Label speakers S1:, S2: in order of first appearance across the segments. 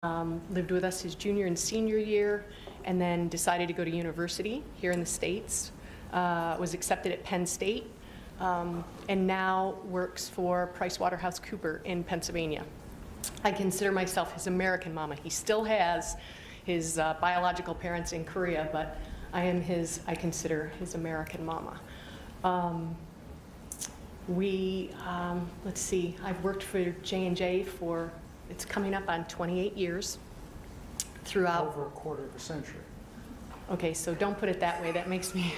S1: lived with us his junior and senior year, and then decided to go to university here in the States. Was accepted at Penn State, and now works for PricewaterhouseCoopers in Pennsylvania. I consider myself his American mama. He still has his biological parents in Korea, but I consider his American mama. Let's see, I've worked for J&J for, it's coming up on 28 years throughout.
S2: Over a quarter of a century.
S1: Okay, so don't put it that way. That makes me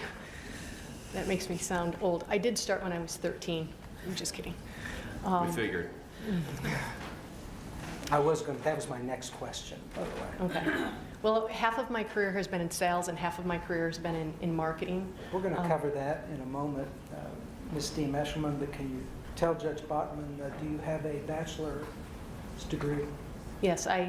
S1: sound old. I did start when I was 13. I'm just kidding.
S3: We figured.
S2: That was my next question, by the way.
S1: Okay. Well, half of my career has been in sales and half of my career has been in marketing.
S2: We're going to cover that in a moment, Ms. Dean Eshelman, but can you tell Judge Botman, do you have a bachelor's degree?
S1: Yes, I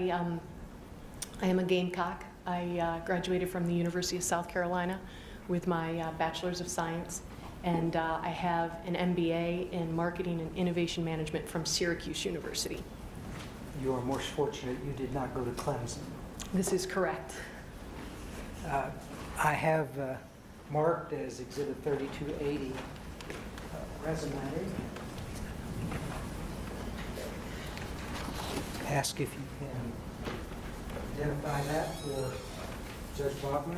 S1: am a Gamecock. I graduated from the University of South Carolina with my Bachelor's of Science, and I have an MBA in Marketing and Innovation Management from Syracuse University.
S2: You are more fortunate you did not go to Clemson.
S1: This is correct.
S2: I have marked as Exhibit 3280 resume. Ask if you can identify that for Judge Botman.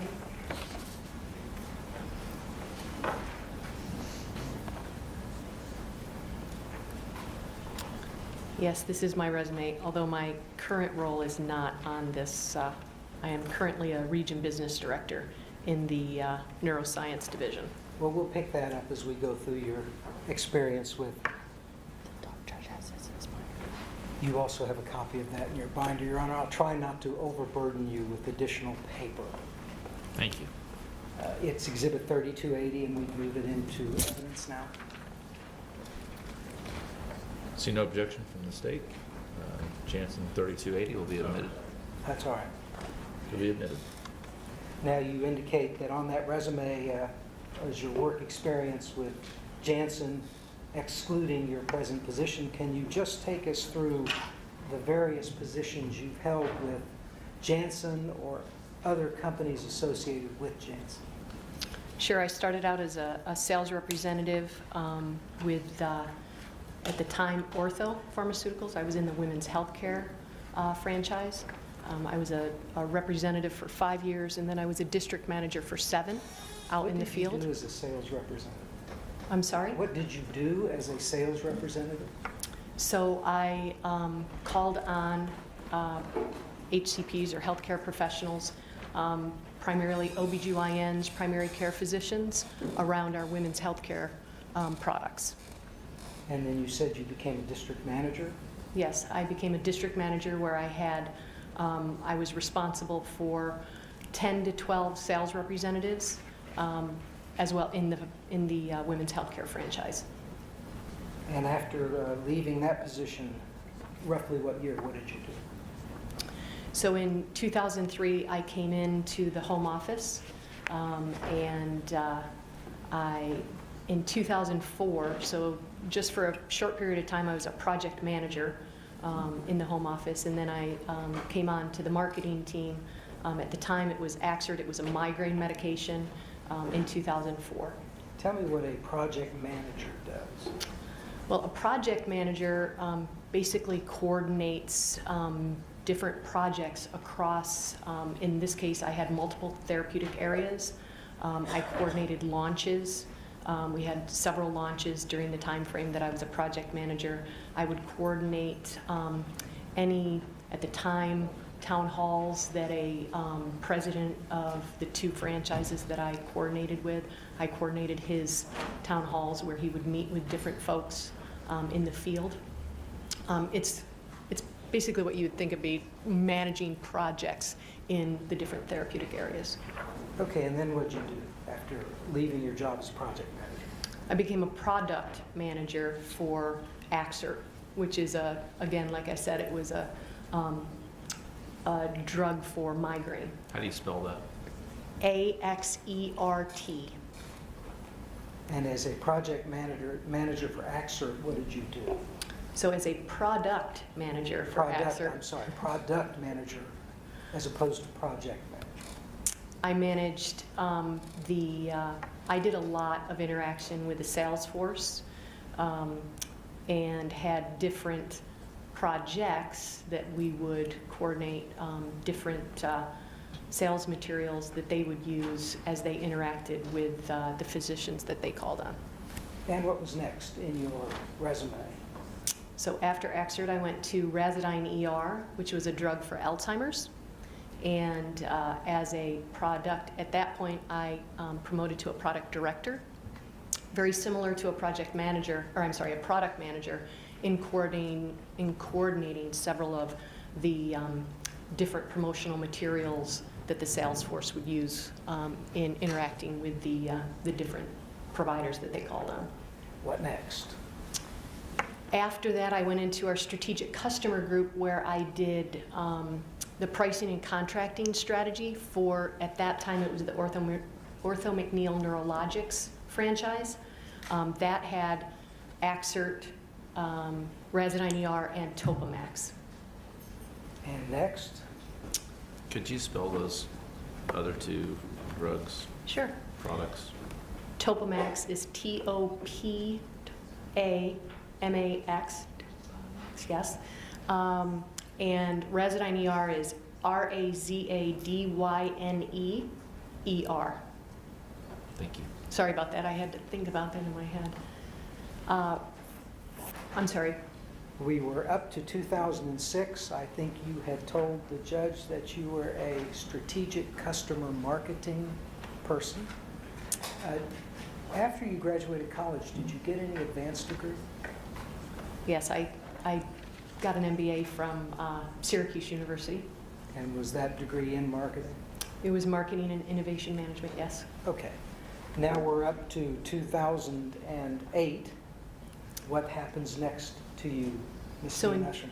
S1: Yes, this is my resume, although my current role is not on this. I am currently a Region Business Director in the Neuroscience Division.
S2: Well, we'll pick that up as we go through your experience with. You also have a copy of that in your binder, Your Honor. I'll try not to overburden you with additional paper.
S3: Thank you.
S2: It's Exhibit 3280, and we move it into evidence now.
S3: See no objection from the state. Janssen 3280 will be admitted.
S2: That's all right.
S3: Will be admitted.
S2: Now, you indicate that on that resume is your work experience with Janssen, excluding your present position. Can you just take us through the various positions you've held with Janssen or other companies associated with Janssen?
S1: Sure, I started out as a sales representative with, at the time, Ortho Pharmaceuticals. I was in the women's healthcare franchise. I was a representative for 5 years, and then I was a district manager for 7 out in the field.
S2: What did you do as a sales representative?
S1: I'm sorry?
S2: What did you do as a sales representative?
S1: So I called on HCPs or healthcare professionals, primarily OBGYNs, primary care physicians, around our women's healthcare products.
S2: And then you said you became a district manager?
S1: Yes, I became a district manager where I had, I was responsible for 10 to 12 sales representatives, as well in the women's healthcare franchise.
S2: And after leaving that position, roughly what year, what did you do?
S1: So in 2003, I came into the home office, and in 2004, so just for a short period of time, I was a project manager in the home office, and then I came on to the marketing team. At the time, it was Axert. It was a migraine medication in 2004.
S2: Tell me what a project manager does.
S1: Well, a project manager basically coordinates different projects across, in this case, I had multiple therapeutic areas. I coordinated launches. We had several launches during the time frame that I was a project manager. I would coordinate any, at the time, town halls that a president of the 2 franchises that I coordinated with. I coordinated his town halls where he would meet with different folks in the field. It's basically what you would think of be managing projects in the different therapeutic areas.
S2: Okay, and then what did you do after leaving your job as project manager?
S1: I became a product manager for Axert, which is again, like I said, it was a drug for migraine.
S3: How do you spell that?
S1: AXERT.
S2: And as a project manager for Axert, what did you do?
S1: So as a product manager for Axert,
S2: Product manager as opposed to project manager.
S1: I managed I did a lot of interaction with the sales force and had different projects that we would coordinate different sales materials that they would use as they interacted with the physicians that they called on.
S2: And what was next in your resume?
S1: So after Axert, I went to Razidine ER, which was a drug for Alzheimer's. And as a product, at that point, I promoted to a product director, very similar to a project manager, or I'm sorry, a product manager, in coordinating several of the different promotional materials that the sales force would use in interacting with the different providers that they called on.
S2: What next?
S1: After that, I went into our strategic customer group where I did the pricing and contracting strategy for, at that time, it was the Ortho McNeil Neurologics franchise. That had Axert, Razidine ER, and Topamax.
S2: And next?
S3: Could you spell those other two drugs,
S1: Sure.
S3: products?
S1: Topamax is Topamax, yes. And Razidine ER is Razadynner.
S3: Thank you.
S1: Sorry about that, I had to think about that in my head. I'm sorry.
S2: We were up to 2006. I think you had told the judge that you were a strategic customer marketing person. After you graduated college, did you get any advanced degree?
S1: Yes, I got an MBA from Syracuse University.
S2: And was that degree in marketing?
S1: It was marketing and innovation management, yes.
S2: Okay. Now we're up to 2008. What happens next to you, Ms.
S1: So in-
S2: Nasham?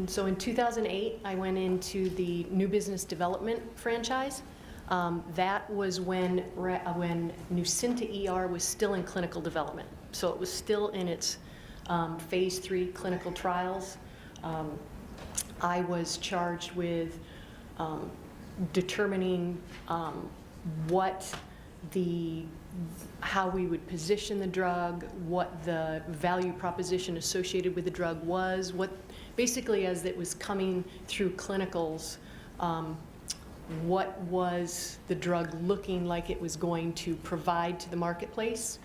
S1: So in 2008, I went into the new business development franchise. That was when Nucynta ER was still in clinical development. So it was still in its phase 3 clinical trials. I was charged with determining how we would position the drug, what the value proposition associated with the drug was, basically as it was coming through clinicals, what was the drug looking like it was going to provide to the marketplace,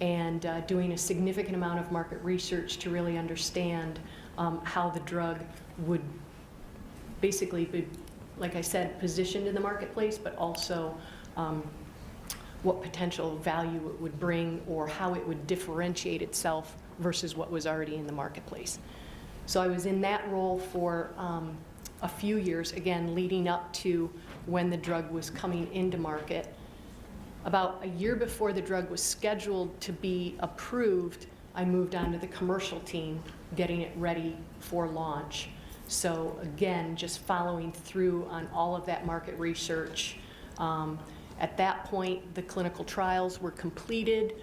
S1: and doing a significant amount of market research to really understand how the drug would basically be, like I said, positioned in the marketplace, but also what potential value it would bring or how it would differentiate itself versus what was already in the marketplace. So I was in that role for a few years, again, leading up to when the drug was coming into market. About a year before the drug was scheduled to be approved, I moved on to the commercial team, getting it ready for launch. So again, just following through on all of that market research. At that point, the clinical trials were completed.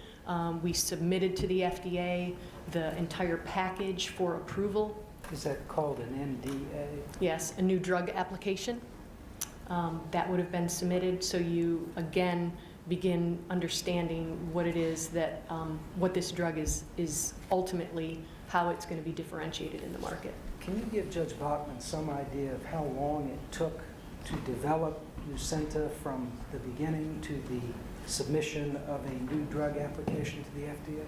S1: We submitted to the FDA the entire package for approval.
S2: Is that called an NDA?
S1: Yes, a new drug application. That would have been submitted, so you, again, begin understanding what it is that, what this drug is ultimately, how it's going to be differentiated in the market.
S2: Can you give Judge Bachman some idea of how long it took to develop Nucynta from the beginning to the submission of a new drug application to the FDA?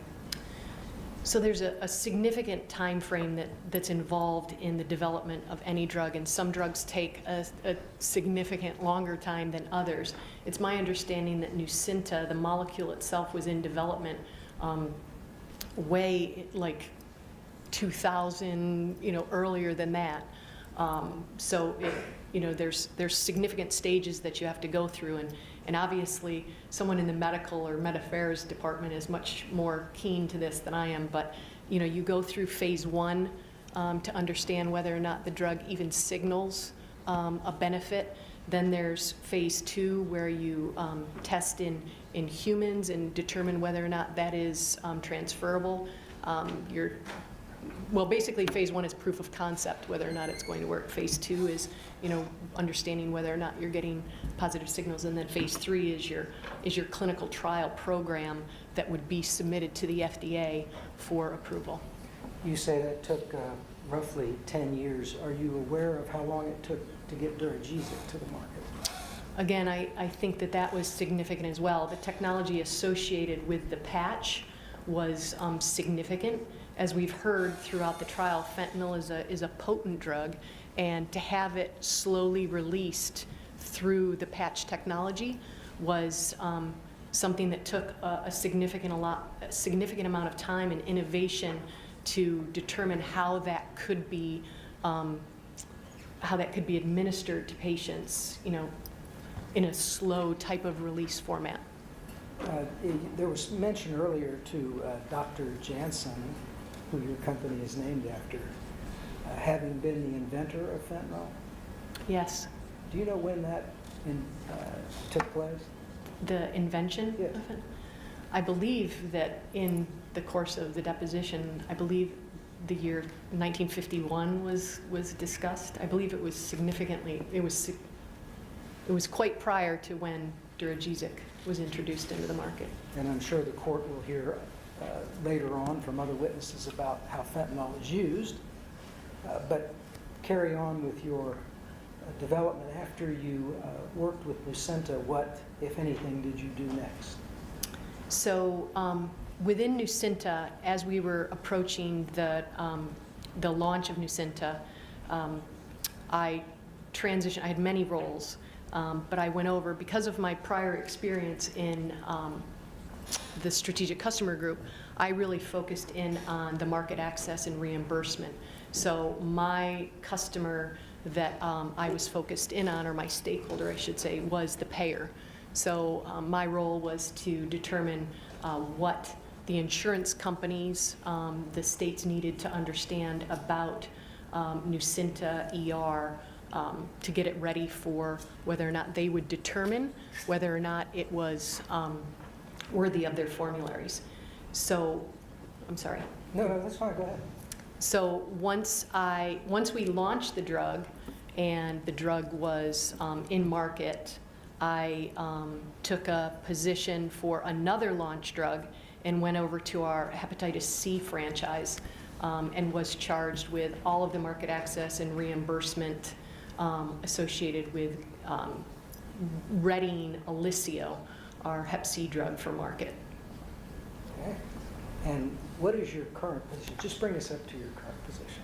S1: So there's a significant time frame that's involved in the development of any drug, and some drugs take a significant longer time than others. It's my understanding that Nucynta, the molecule itself, was in development way like 2000, earlier than that. So there's significant stages that you have to go through, and obviously someone in the medical or med affairs department is much more keen to this than I am, but you go through phase 1 to understand whether or not the drug even signals a benefit. Then there's phase 2 where you test in humans and determine whether or not that is transferable. You're Well, basically, phase 1 is proof of concept, whether or not it's going to work. Phase 2 is, understanding whether or not you're getting positive signals, and then phase 3 is your clinical trial program that would be submitted to the FDA for approval.
S2: You say that took roughly 10 years. Are you aware of how long it took to get Dosage to the market?
S1: Again, I think that was significant as well. The technology associated with the patch was significant. As we've heard throughout the trial, fentanyl is a potent drug, and to have it slowly released through the patch technology was something that took a significant amount of time and innovation to determine how that could be administered to patients, in a slow type of release format.
S2: There was mention earlier to Dr. Janssen, who your company is named after, having been the inventor of fentanyl.
S1: Yes.
S2: Do you know when that took place?
S1: The invention
S2: Yes.
S1: of it? I believe that in the course of the deposition, I believe the year 1951 was discussed. I believe it was significantly, it was quite prior to when Dosage was introduced into the market.
S2: And I'm sure the court will hear later on from other witnesses about how fentanyl is used. But carry on with your development. After you worked with Nucynta, what, if anything, did you do next?
S1: So within Nucynta, as we were approaching the launch of Nucynta, I transitioned. I had many roles, but I went over, because of my prior experience in the strategic customer group, I really focused in on the market access and reimbursement. So my customer that I was focused in on, or my stakeholder, I should say, was the payer. So my role was to determine what the insurance companies, the states needed to understand about Nucynta ER to get it ready for whether or not they would determine whether or not it was worthy of their formularies. So, I'm sorry.
S2: No, that's fine. Go ahead.
S1: So once we launched the drug and the drug was in market, I took a position for another launch drug and went over to our hepatitis C franchise and was charged with all of the market access and reimbursement associated with readying Alisio, our hep C drug, for market.
S2: Okay. And what is your current position? Just bring us up to your current position.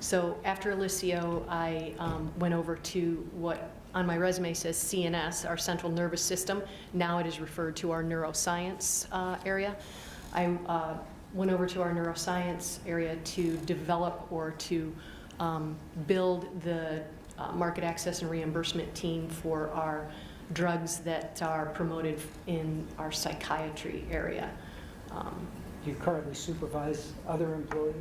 S1: So after Alisio, I went over to what on my resume says CNS, our central nervous system. Now it is referred to our neuroscience area. I went over to our neuroscience area to develop or to build the market access and reimbursement team for our drugs that are promoted in our psychiatry area.
S2: Do you currently supervise other employees?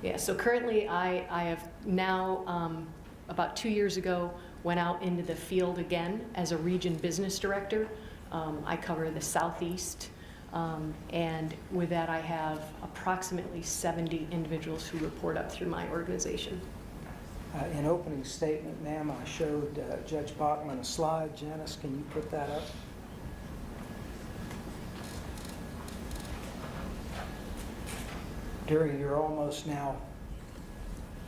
S1: Yeah, so currently I have now, about 2 years ago, went out into the field again as a region business director. I cover the Southeast, and with that I have approximately 70 individuals who report up through my organization.
S2: In opening statement, ma'am, I showed Judge Bachman a slide. Janice, can you put that up? During your almost now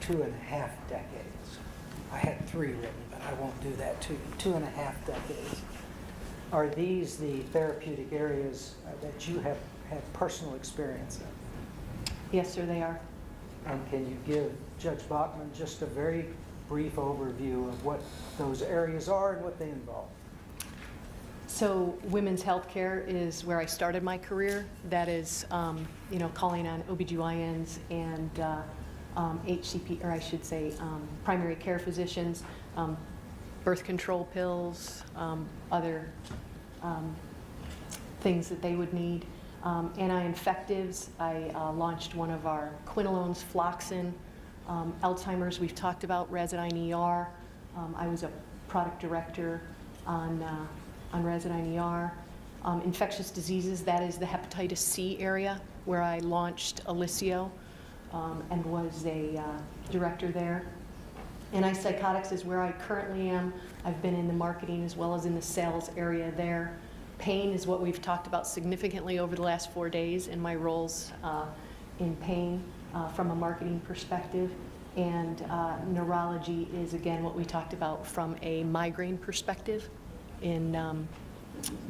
S2: 2.5 decades, I had 3 written, but I won't do that to you. 2.5 decades. Are these the therapeutic areas that you have had personal experience in?
S1: Yes, sir, they are.
S2: And can you give Judge Bachman just a very brief overview of what those areas are and what they involve?
S1: So women's health care is where I started my career. That is, calling on OBGYNs and HCP, or I should say primary care physicians, birth control pills, other things that they would need. Anti-infectives, I launched one of our quinolones, Floxin. Alzheimer's, we've talked about, Razidine ER. I was a product director on Razidine ER. Infectious diseases, that is the hepatitis C area where I launched Alisio. and was a director there. Antipsychotics is where I currently am. I've been in the marketing as well as in the sales area there. Pain is what we've talked about significantly over the last 4 days in my roles in pain from a marketing perspective. And neurology is, again, what we talked about from a migraine perspective in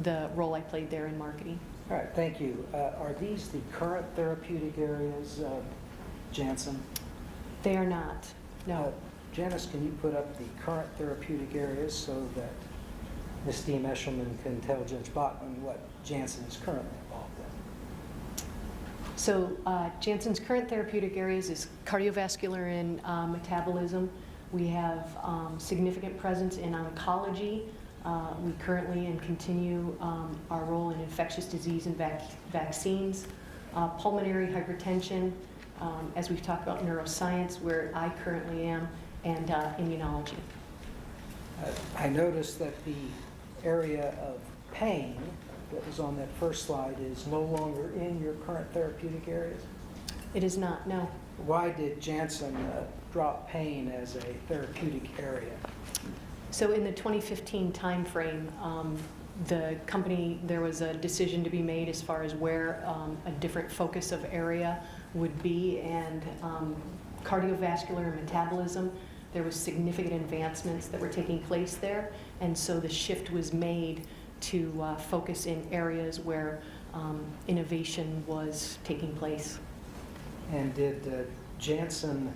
S1: the role I played there in marketing.
S2: All right, thank you. Are these the current therapeutic areas of Janssen?
S1: They are not, no.
S2: Janice, can you put up the current therapeutic areas so that Ms. Deem Eshelman can tell Judge Bachman what Janssen is currently involved in?
S1: So Janssen's current therapeutic areas is cardiovascular and metabolism. We have significant presence in oncology. We currently and continue our role in infectious disease and vaccines, pulmonary hypertension, as we've talked about neuroscience, where I currently am, and immunology.
S2: I noticed that the area of pain that was on that first slide is no longer in your current therapeutic areas.
S1: It is not, no.
S2: Why did Janssen drop pain as a therapeutic area?
S1: So in the 2015 timeframe, the company, there was a decision to be made as far as where a different focus of area would be, and cardiovascular and metabolism, there was significant advancements that were taking place there, and so the shift was made to focus in areas where innovation was taking place.
S2: And did Janssen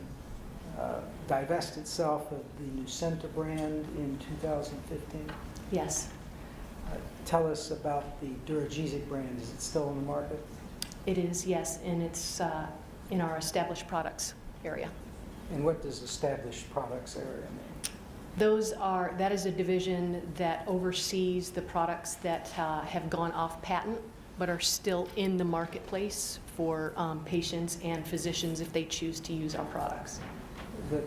S2: divest itself of the Nucenta brand in 2015?
S1: Yes,
S2: Tell us about the Duragesic brand. Is it still in the market?
S1: it is, yes, and it's in our established products area.
S2: And what does established products area mean?
S1: That is a division that oversees the products that have gone off patent but are still in the marketplace for patients and physicians if they choose to use our products.
S2: The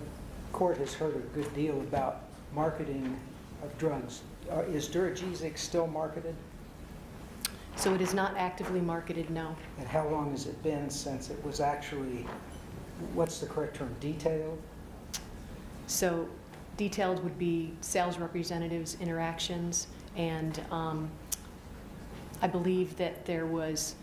S2: court has heard a good deal about marketing of drugs. Is Duragesic still marketed?
S1: So it is not actively marketed, no.
S2: And how long has it been since it was actually, what's the correct term, detailed?
S1: So detailed would be sales representatives' interactions, and I believe that there was,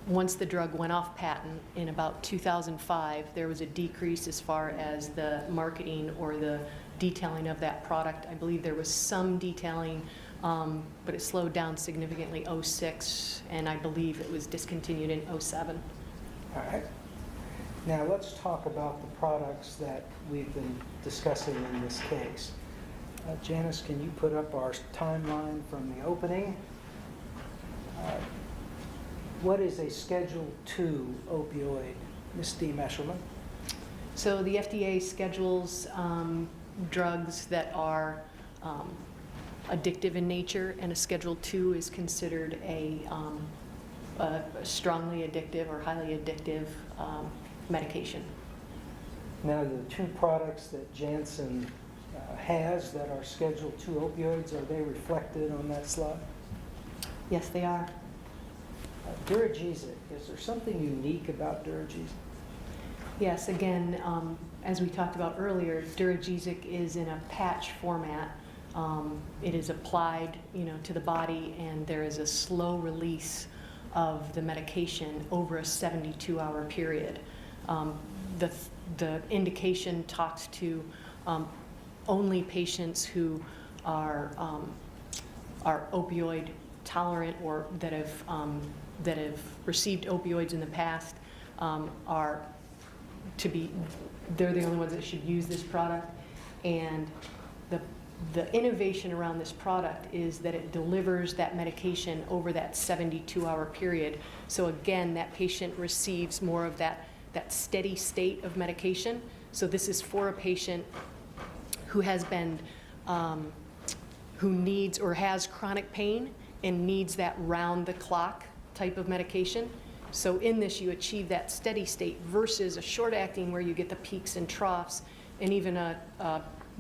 S1: once the drug went off patent in about 2005, there was a decrease as far as the marketing or the detailing of that product. I believe there was some detailing, but it slowed down significantly 06, and I believe it was discontinued in 07.
S2: All right. Now let's talk about the products that we've been discussing in this case. Janice, can you put up our timeline from the opening? What is a Schedule II opioid, Ms. Deem Eshelman?
S1: So the FDA schedules drugs that are addictive in nature, and a Schedule II is considered a strongly addictive or highly addictive medication.
S2: Now, the two products that Janssen has that are Schedule II opioids, are they reflected on that slide?
S1: Yes, they are.
S2: Duragesic, is there something unique about Duragesic?
S1: Yes, again, as we talked about earlier, Duragesic is in a patch format. It is applied, to the body, and there is a slow release of the medication over a 72-hour period. The indication talks to only patients who are opioid tolerant or that have received opioids in the past. They're the only ones that should use this product. And the innovation around this product is that it delivers that medication over that 72-hour period. So again, that patient receives more of that steady state of medication. So this is for a patient who has been, who needs or has chronic pain and needs that round-the-clock type of medication. So in this, you achieve that steady state versus a short-acting where you get the peaks and troughs, and even a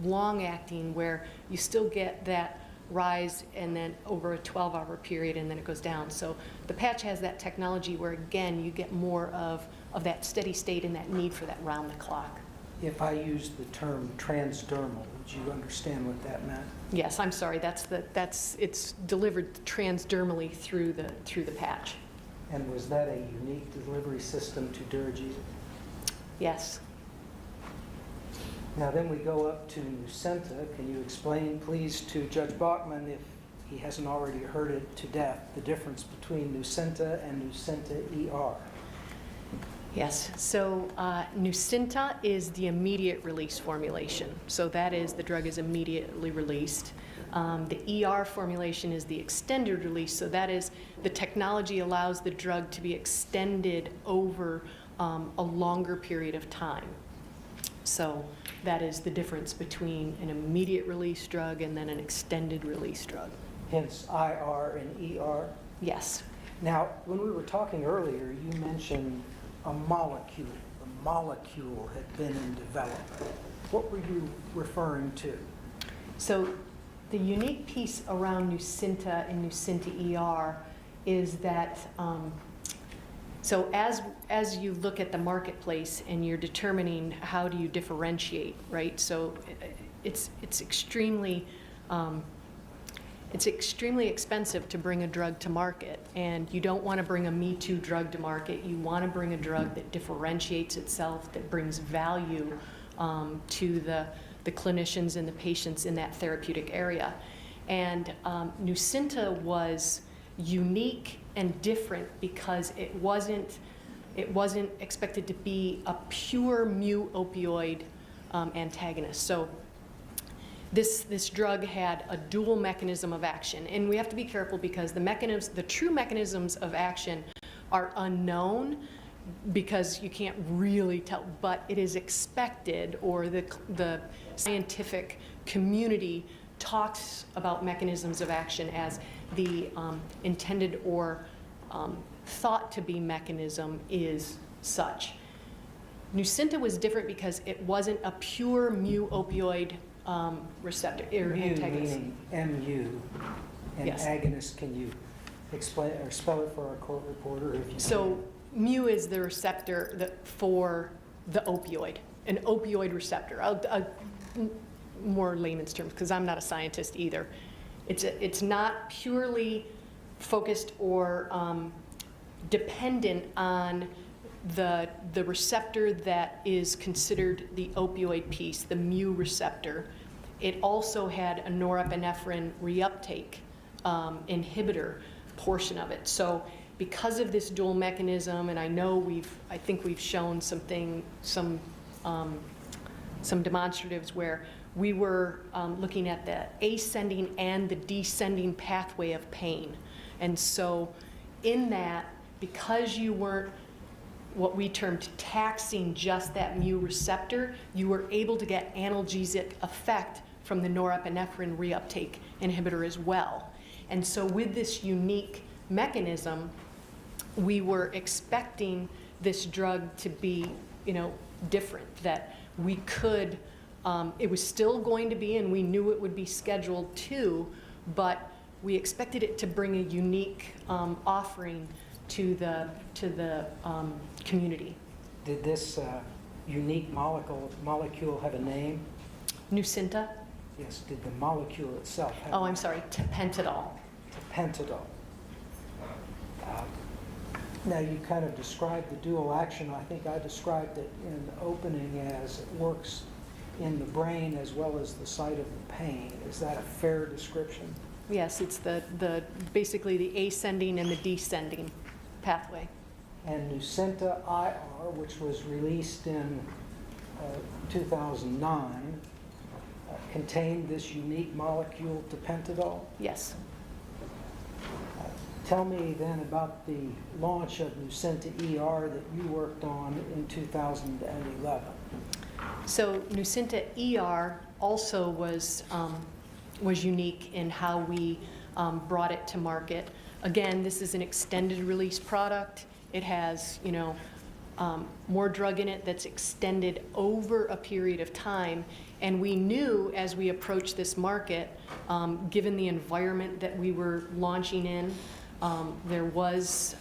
S1: long-acting where you still get that rise and then over a 12-hour period, and then it goes down. So the patch has that technology where, again, you get more of that steady state and that need for that round the clock.
S2: If I used the term transdermal, would you understand what that meant?
S1: Yes, I'm sorry, it's delivered transdermally through the patch.
S2: And was that a unique delivery system to Duragesic?
S1: Yes.
S2: Now then we go up to Nucynta. Can you explain, please, to Judge Bachman, if he hasn't already heard it to death, the difference between Nucynta and Nucynta ER?
S1: Yes, so Nucynta is the immediate release formulation. So that is, the drug is immediately released. The ER formulation is the extended release. So that is, the technology allows the drug to be extended over a longer period of time. So that is the difference between an immediate release drug and then an extended release drug.
S2: Hence IR and ER?
S1: Yes.
S2: Now, when we were talking earlier, you mentioned a molecule. The molecule had been in development. What were you referring to?
S1: So the unique piece around Nucynta and Nucynta ER is that, so as you look at the marketplace and you're determining how do you differentiate, right? So it's extremely expensive to bring a drug to market, and you don't want to bring a Me Too drug to market. You want to bring a drug that differentiates itself, that brings value to the clinicians and the patients in that therapeutic area. And Nucynta was unique and different because it wasn't expected to be a pure mu opioid antagonist. So this drug had a dual mechanism of action, and we have to be careful because the true mechanisms of action are unknown because you can't really tell, but it is expected, or the scientific community talks about mechanisms of action as the intended or thought to be mechanism is such. Nucynta was different because it wasn't a pure mu opioid receptor or antagonist.
S2: Mu meaning MU, and
S1: Yes.
S2: agonist. Can you explain or spell it for our court reporter if you
S1: So mu is the receptor for the opioid, an opioid receptor. I'll more layman's terms because I'm not a scientist either. It's not purely focused or dependent on the receptor that is considered the opioid piece, the mu receptor. It also had a norepinephrine reuptake inhibitor portion of it. So because of this dual mechanism, and I think we've shown some demonstratives where we were looking at the ascending and the descending pathway of pain. And so in that, because you weren't what we termed taxing just that mu receptor, you were able to get analgesic effect from the norepinephrine reuptake inhibitor as well. And so with this unique mechanism, we were expecting this drug to be, different, that we could, it was still going to be, and we knew it would be scheduled too, but we expected it to bring a unique offering to the community.
S2: Did this unique molecule have a name?
S1: Nucynta?
S2: Yes. Did the molecule itself have
S1: Oh, I'm sorry, tapentadol.
S2: Tapentadol. Now you kind of described the dual action. I think I described it in the opening as it works in the brain as well as the site of the pain. Is that a fair description?
S1: Yes, it's basically the ascending and the descending pathway.
S2: And Nucynta IR, which was released in 2009, contained this unique molecule, tapentadol.
S1: Yes.
S2: Tell me then about the launch of Nucynta ER that you worked on in 2011.
S1: So Nucynta ER also was unique in how we brought it to market. Again, this is an extended release product. It has, more drug in it that's extended over a period of time. And we knew as we approached this market, given the environment that we were launching in, there was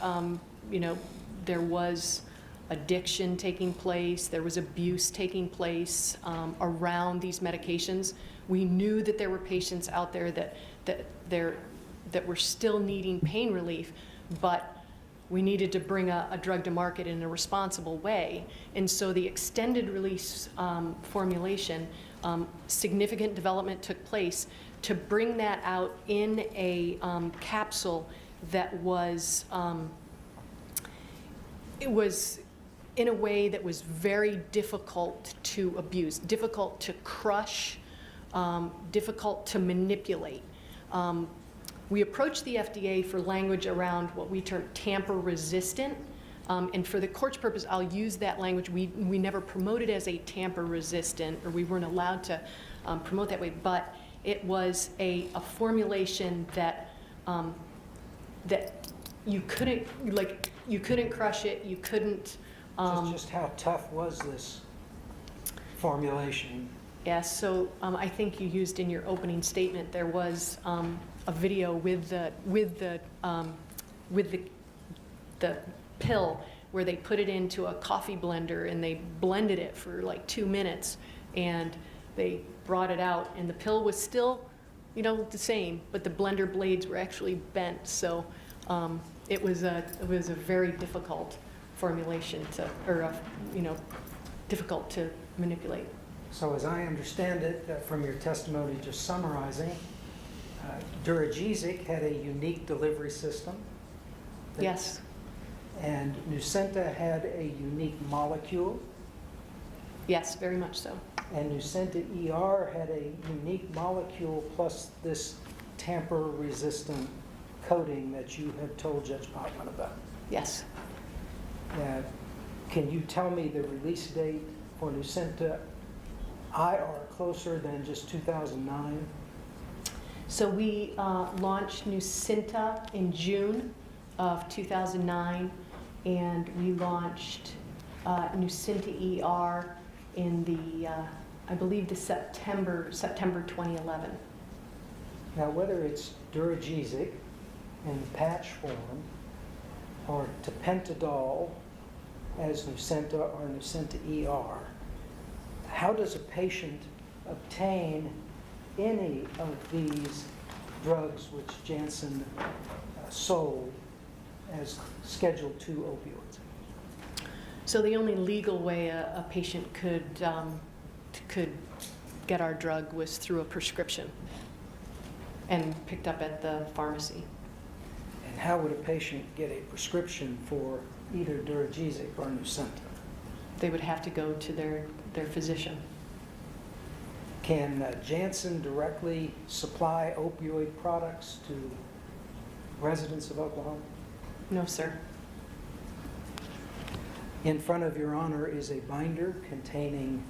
S1: addiction taking place, there was abuse taking place around these medications. We knew that there were patients out there that were still needing pain relief, but we needed to bring a drug to market in a responsible way. And so the extended release formulation, significant development took place to bring that out in a capsule that was, it was in a way that was very difficult to abuse, difficult to crush, difficult to manipulate. We approached the FDA for language around what we term tamper-resistant, and for the court's purpose, I'll use that language. We never promoted as a tamper-resistant, or we weren't allowed to promote that way, but it was a formulation that that you couldn't crush it, you couldn't.
S2: Just how tough was this formulation?
S1: Yes, so I think you used in your opening statement, there was a video with the pill where they put it into a coffee blender and they blended it for like 2 minutes, and they brought it out, and the pill was still, you know, the same, but the blender blades were actually bent. So it was a very difficult formulation to, or you know, difficult to manipulate.
S2: So as I understand it, from your testimony, just summarizing, Duragesic had a unique delivery system.
S1: Yes.
S2: And Nucynta had a unique molecule.
S1: Yes, very much so.
S2: And Nucynta ER had a unique molecule plus this tamper-resistant coating that you had told Judge Bachman about.
S1: Yes.
S2: Can you tell me the release date for Nucynta IR closer than just 2009?
S1: So we launched Nucynta in June of 2009, and we launched Nucynta ER in the, I believe, the September 2011.
S2: Now, whether it's Duragesic in patch form or tapentadol as Nucynta or Nucynta ER, how does a patient obtain any of these drugs which Janssen sold as Schedule II opioids?
S1: So the only legal way a patient could get our drug was through a prescription and picked up at the pharmacy.
S2: And how would a patient get a prescription for either Duragesic or Nucynta?
S1: They would have to go to their physician.
S2: Can Janssen directly supply opioid products to residents of Oklahoma?
S1: No, sir.
S2: In front of Your Honor is a binder containing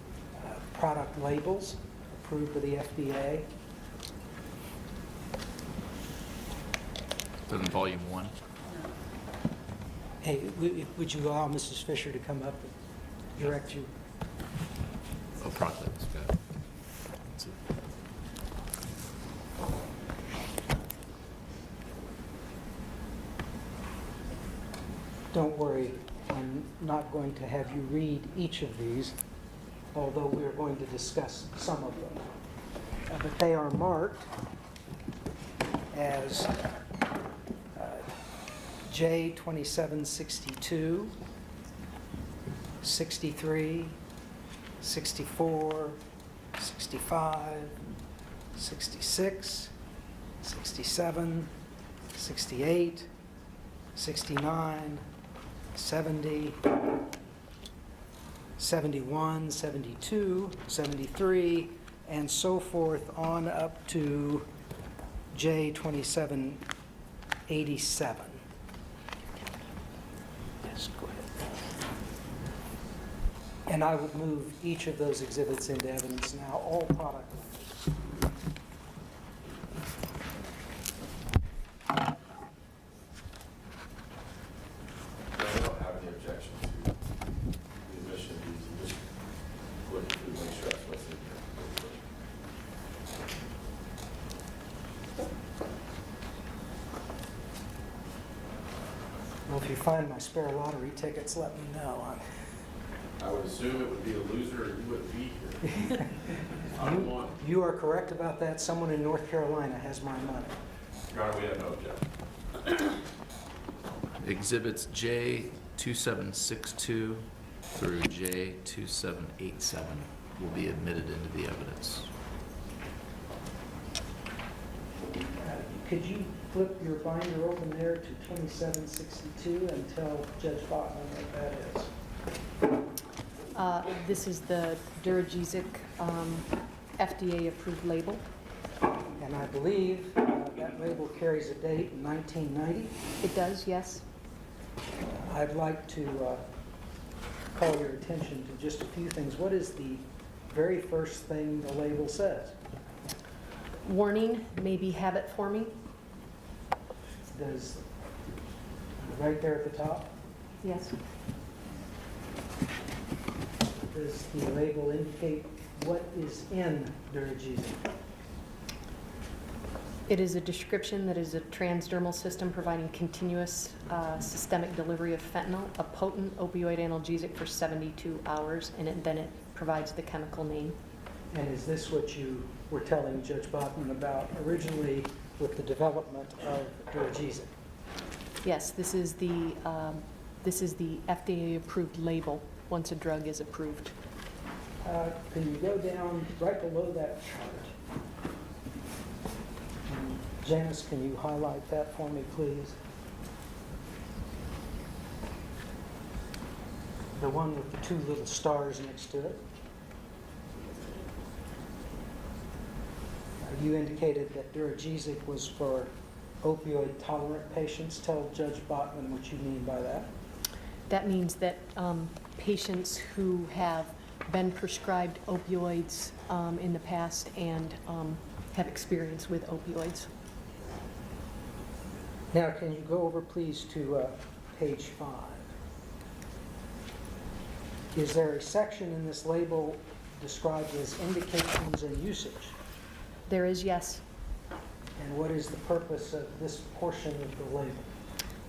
S2: product labels approved by the FDA.
S3: Is it in volume 1?
S2: Hey, would you allow Mrs. Fisher to come up and direct you?
S3: Oh, product labels, got it. Let's see.
S2: Don't worry, I'm not going to have you read each of these, although we're going to discuss some of them. But they are marked as J2762, 63, 64, 65, 66, 67, 68, 69, 70, 71, 72, 73, and so forth on up to J2787. Yes, go ahead. And I would move each of those exhibits into evidence now, all product labels.
S4: I don't have any objection to the admission of these. Just looking to make sure that's what's in here.
S2: Well, if you find my spare lottery tickets, let me know.
S4: I would assume it would be a loser, or you wouldn't be here. I'm one.
S2: You are correct about that. Someone in North Carolina has my money.
S4: Your Honor, we have no objection.
S3: Exhibits J2762 through J2787 will be admitted into the evidence.
S2: Could you flip your binder open there to 2762 and tell Judge Bachman what that is?
S1: This is the Duragesic FDA-approved label.
S2: And I believe that label carries a date in 1990.
S1: It does, yes.
S2: I'd like to call your attention to just a few things. What is the very first thing the label says?
S1: Warning may be habit-forming.
S2: Does, right there at the top,
S1: Yes.
S2: does the label indicate what is in Duragesic?
S1: It is a description that is a transdermal system providing continuous systemic delivery of fentanyl, a potent opioid analgesic for 72 hours, and then it provides the chemical name.
S2: And is this what you were telling Judge Bachman about originally with the development of Duragesic?
S1: Yes, this is the FDA-approved label once a drug is approved.
S2: Can you go down right below that chart? Janice, can you highlight that for me, please? The one with the two little stars next to it. You indicated that Duragesic was for opioid-tolerant patients. Tell Judge Bachman what you mean by that.
S1: That means that patients who have been prescribed opioids in the past and have experience with opioids.
S2: Now, can you go over, please, to page 5? Is there a section in this label described as indications and usage?
S1: There is, yes.
S2: And what is the purpose of this portion of the label?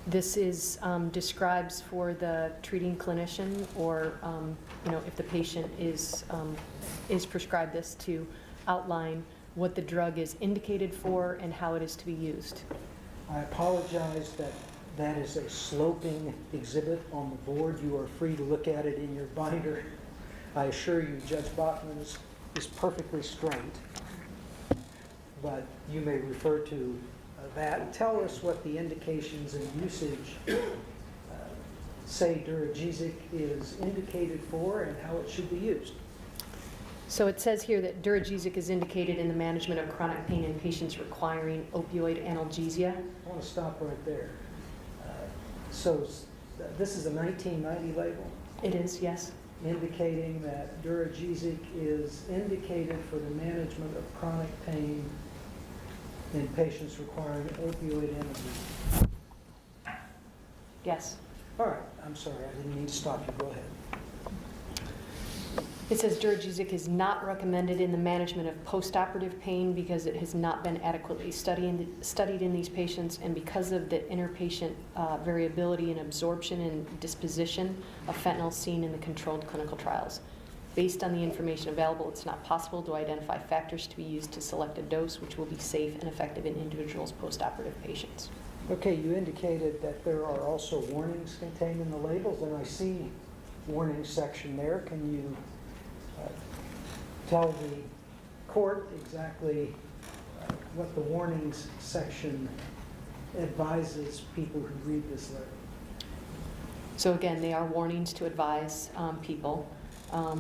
S1: This is describes for the treating clinician, or if the patient is prescribed this, to outline what the drug is indicated for and how it is to be used.
S2: I apologize that that is a sloping exhibit on the board. You are free to look at it in your binder. I assure you, Judge Bachman is perfectly straight. But you may refer to that. Tell us what the indications and usage say Duragesic is indicated for and how it should be used.
S1: So it says here that Duragesic is indicated in the management of chronic pain in patients requiring opioid analgesia.
S2: I want to stop right there. So this is a 1990 label
S1: It is, yes.
S2: indicating that Duragesic is indicated for the management of chronic pain in patients requiring opioid analgesia.
S1: Yes.
S2: All right, I'm sorry, I didn't mean to stop you. Go ahead.
S1: It says Duragesic is not recommended in the management of postoperative pain because it has not been adequately studied in these patients, and because of the interpatient variability in absorption and disposition of fentanyl seen in the controlled clinical trials. Based on the information available, it's not possible to identify factors to be used to select a dose which will be safe and effective in individuals' postoperative patients.
S2: Okay, you indicated that there are also warnings contained in the labels, and I see warning section there. Can you tell the court exactly what the warnings section advises people who read this letter?
S1: So again, they are warnings to advise people.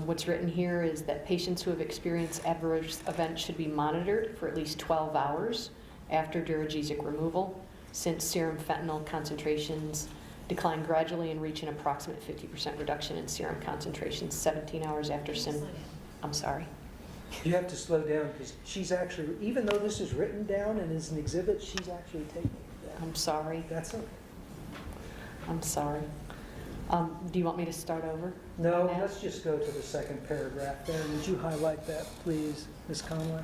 S1: What's written here is that patients who have experienced adverse events should be monitored for at least 12 hours after Duragesic removal, since serum fentanyl concentrations decline gradually and reach an approximate 50% reduction in serum concentrations 17 hours after I'm sorry.
S2: You have to slow down because she's actually, even though this is written down and is an exhibit, she's actually taking it down.
S1: I'm sorry.
S2: That's okay.
S1: I'm sorry. Do you want me to start over?
S2: No,
S1: on that?
S2: let's just go to the second paragraph there. Would you highlight that, please, Ms. Conway?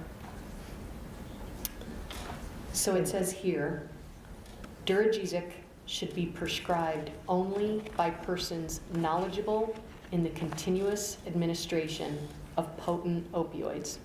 S1: So it says here, Duragesic should be prescribed only by persons knowledgeable in the continuous administration of potent opioids.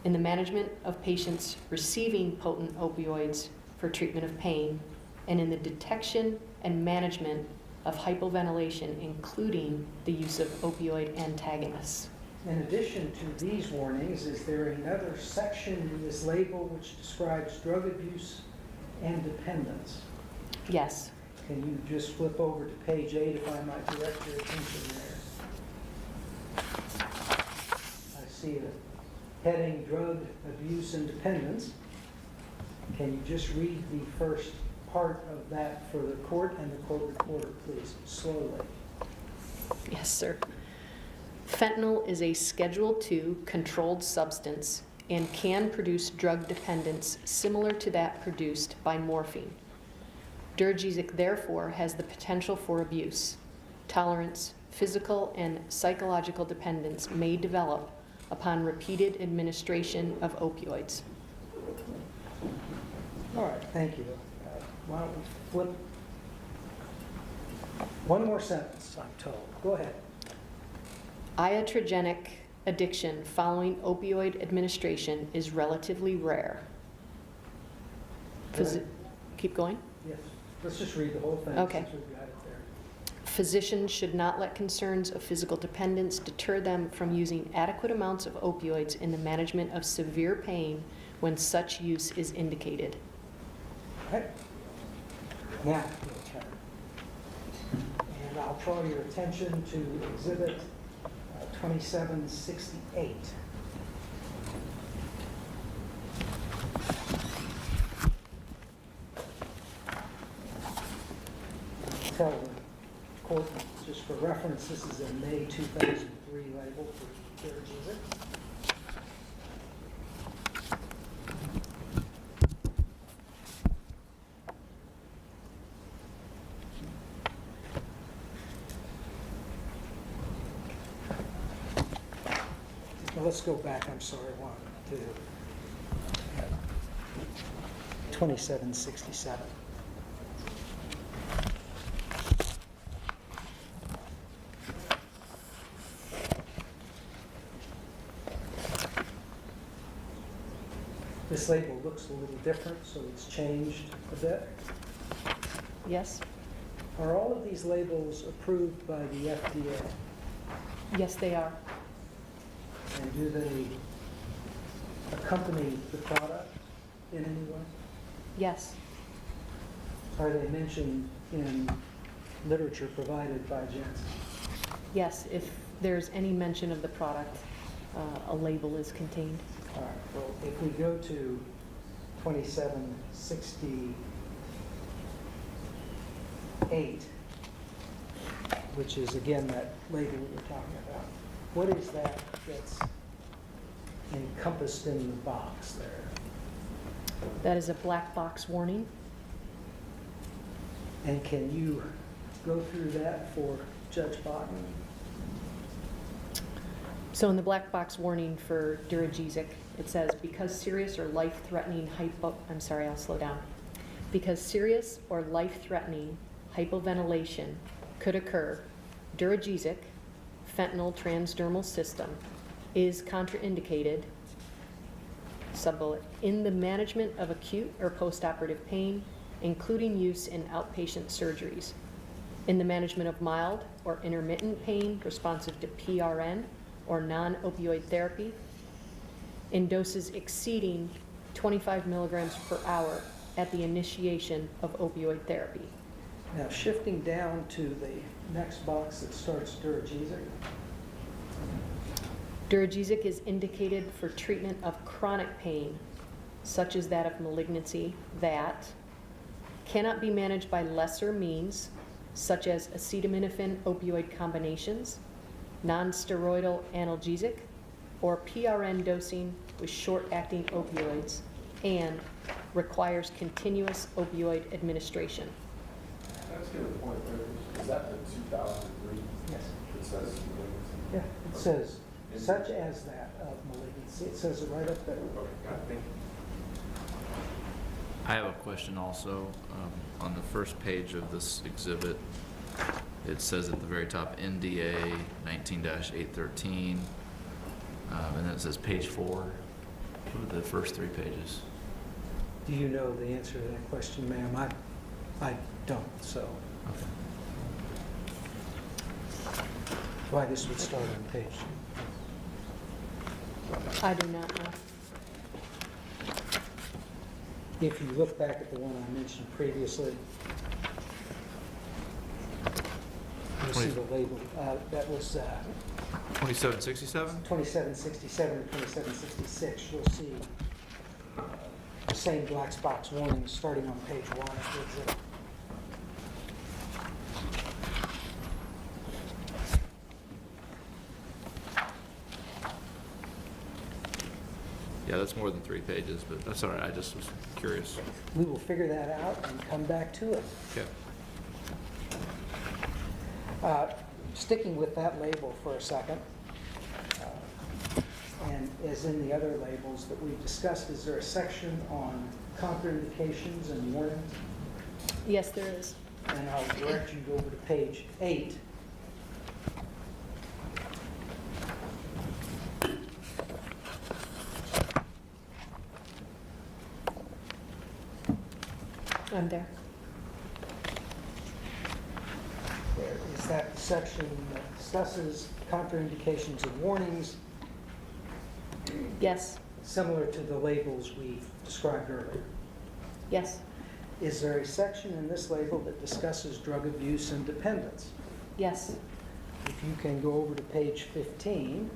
S1: In the management of patients receiving potent opioids for treatment of pain, and in the detection and management of hypoventilation, including the use of opioid antagonists.
S2: In addition to these warnings, is there another section in this label which describes drug abuse and dependence?
S1: Yes.
S2: Can you just flip over to page 8 if I might direct your attention there? I see a heading, Drug Abuse and Dependence. Can you just read the first part of that for the court and the court reporter, please, slowly?
S1: Yes, sir. Fentanyl is a Schedule II controlled substance and can produce drug dependence similar to that produced by morphine. Duragesic, therefore, has the potential for abuse. Tolerance, physical and psychological dependence may develop upon repeated administration of opioids.
S2: All right, thank you. Why don't we flip one more sentence, I'm told. Go ahead.
S1: Iatrogenic addiction following opioid administration is relatively rare. Keep going?
S2: Yes, let's just read the whole thing
S1: Okay.
S2: since we've got it there.
S1: Physicians should not let concerns of physical dependence deter them from using adequate amounts of opioids in the management of severe pain when such use is indicated.
S2: All right. Now, we'll turn. And I'll draw your attention to Exhibit 2768. Tell the court, just for reference, this is a May 2003 label for Duragesic. Now let's go back, I'm sorry, to 2767. This label looks a little different, so it's changed a bit.
S1: Yes?
S2: Are all of these labels approved by the FDA?
S1: Yes, they are.
S2: And do they accompany the product in any way?
S1: Yes.
S2: Are they mentioned in literature provided by Janssen?
S1: Yes, if there's any mention of the product, a label is contained.
S2: All right, well, if we go to 2768, which is again that label we were talking about, what is that that's encompassed in the box there?
S1: That is a black box warning.
S2: And can you go through that for Judge Bachman?
S1: So in the black box warning for Duragesic, it says, because serious or life-threatening I'll slow down. Because serious or life-threatening hypoventilation could occur, Duragesic, fentanyl transdermal system, is contraindicated, subbullet, in the management of acute or postoperative pain, including use in outpatient surgeries, in the management of mild or intermittent pain responsive to PRN or non-opioid therapy, in doses exceeding 25 milligrams per hour at the initiation of opioid therapy.
S2: Now, shifting down to the next box that starts Duragesic.
S1: Duragesic is indicated for treatment of chronic pain, such as that of malignancy, that cannot be managed by lesser means, such as acetaminophen opioid combinations, non-steroidal analgesic, or PRN dosing with short-acting opioids, and requires continuous opioid administration.
S4: Let's get a point there. Is that the 2003?
S2: Yes.
S4: It says.
S2: Yeah, it says, such as that of malignancy. It says it right up there.
S4: Okay, got it. Thank you.
S3: I have a question also. On the first page of this exhibit, it says at the very top, NDA 19-813, and then it says page 4. What are the first 3 pages?
S2: Do you know the answer to that question, ma'am? I don't, so
S3: Okay.
S2: why this would start on page.
S1: I do not know.
S2: If you look back at the one I mentioned previously, you'll see the label. That was
S3: 2767?
S2: 2767 or 2766. You'll see the same black box warning starting on page 1 of the exhibit.
S3: Yeah, that's more than 3 pages, but that's all right. I just was curious.
S2: We will figure that out and come back to it.
S3: Okay.
S2: Sticking with that label for a second, and as in the other labels that we've discussed, is there a section on contraindications and warnings?
S1: Yes, there is.
S2: And I'll direct you over to page 8.
S1: I'm there.
S2: There is that section that discusses contraindications and warnings,
S1: Yes,
S2: similar to the labels we described earlier.
S1: yes,
S2: Is there a section in this label that discusses drug abuse and dependence?
S1: yes.
S2: If you can go over to page 15.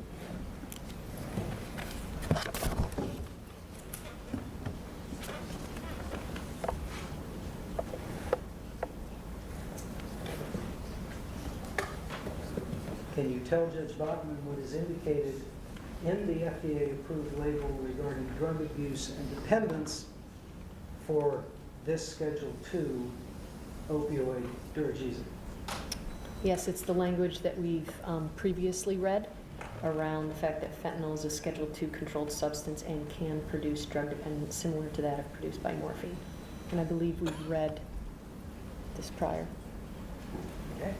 S2: Can you tell Judge Bachman what is indicated in the FDA-approved label regarding drug abuse and dependence for this Schedule II opioid Duragesic?
S1: Yes, it's the language that we've previously read around the fact that fentanyl is a Schedule II controlled substance and can produce drug dependence similar to that of produced by morphine. And I believe we've read this prior.
S2: Okay.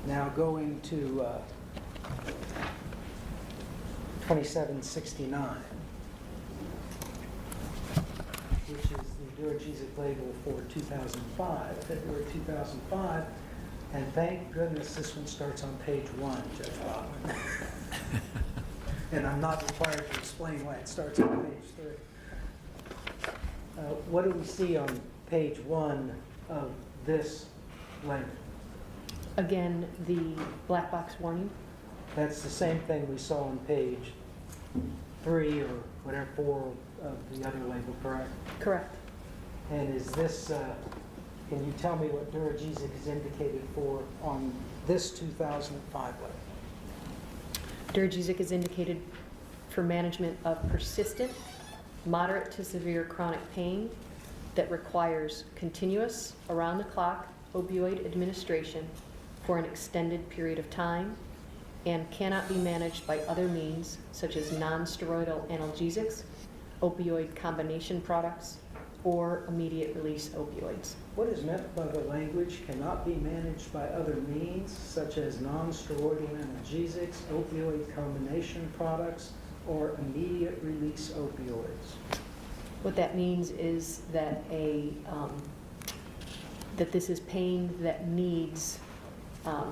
S2: Now going to 2769, which is the Duragesic label for 2005, February 2005, and thank goodness this one starts on page 1, Judge Bachman. And I'm not required to explain why it starts on page 3. What do we see on page 1 of this label?
S1: Again, the black box warning.
S2: That's the same thing we saw on page 3 or whatever, 4 of the other label, correct?
S1: Correct.
S2: And is this, can you tell me what Duragesic is indicated for on this 2005 label?
S1: Duragesic is indicated for management of persistent, moderate to severe chronic pain that requires continuous, around-the-clock opioid administration for an extended period of time and cannot be managed by other means such as non-steroidal analgesics, opioid combination products, or immediate release opioids.
S2: What is meant by the language cannot be managed by other means such as non-steroidal analgesics, opioid combination products, or immediate release opioids?
S1: What that means is that that this is pain that needs a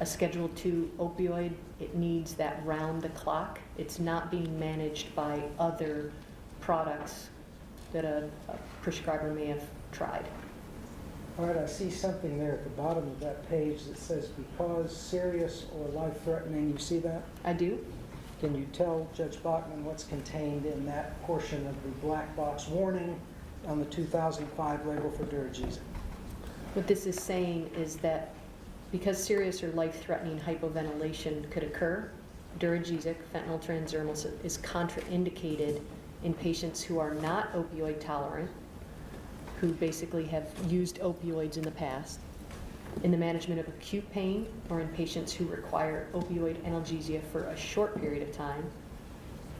S1: Schedule II opioid. It needs that round the clock. It's not being managed by other products that a prescriber may have tried.
S2: All right, I see something there at the bottom of that page that says because serious or life-threatening. You see that?
S1: I do.
S2: Can you tell Judge Bachman what's contained in that portion of the black box warning on the 2005 label for Duragesic?
S1: What this is saying is that because serious or life-threatening hypoventilation could occur, Duragesic, fentanyl transdermal, is contraindicated in patients who are not opioid tolerant, who basically have used opioids in the past, in the management of acute pain, or in patients who require opioid analgesia for a short period of time,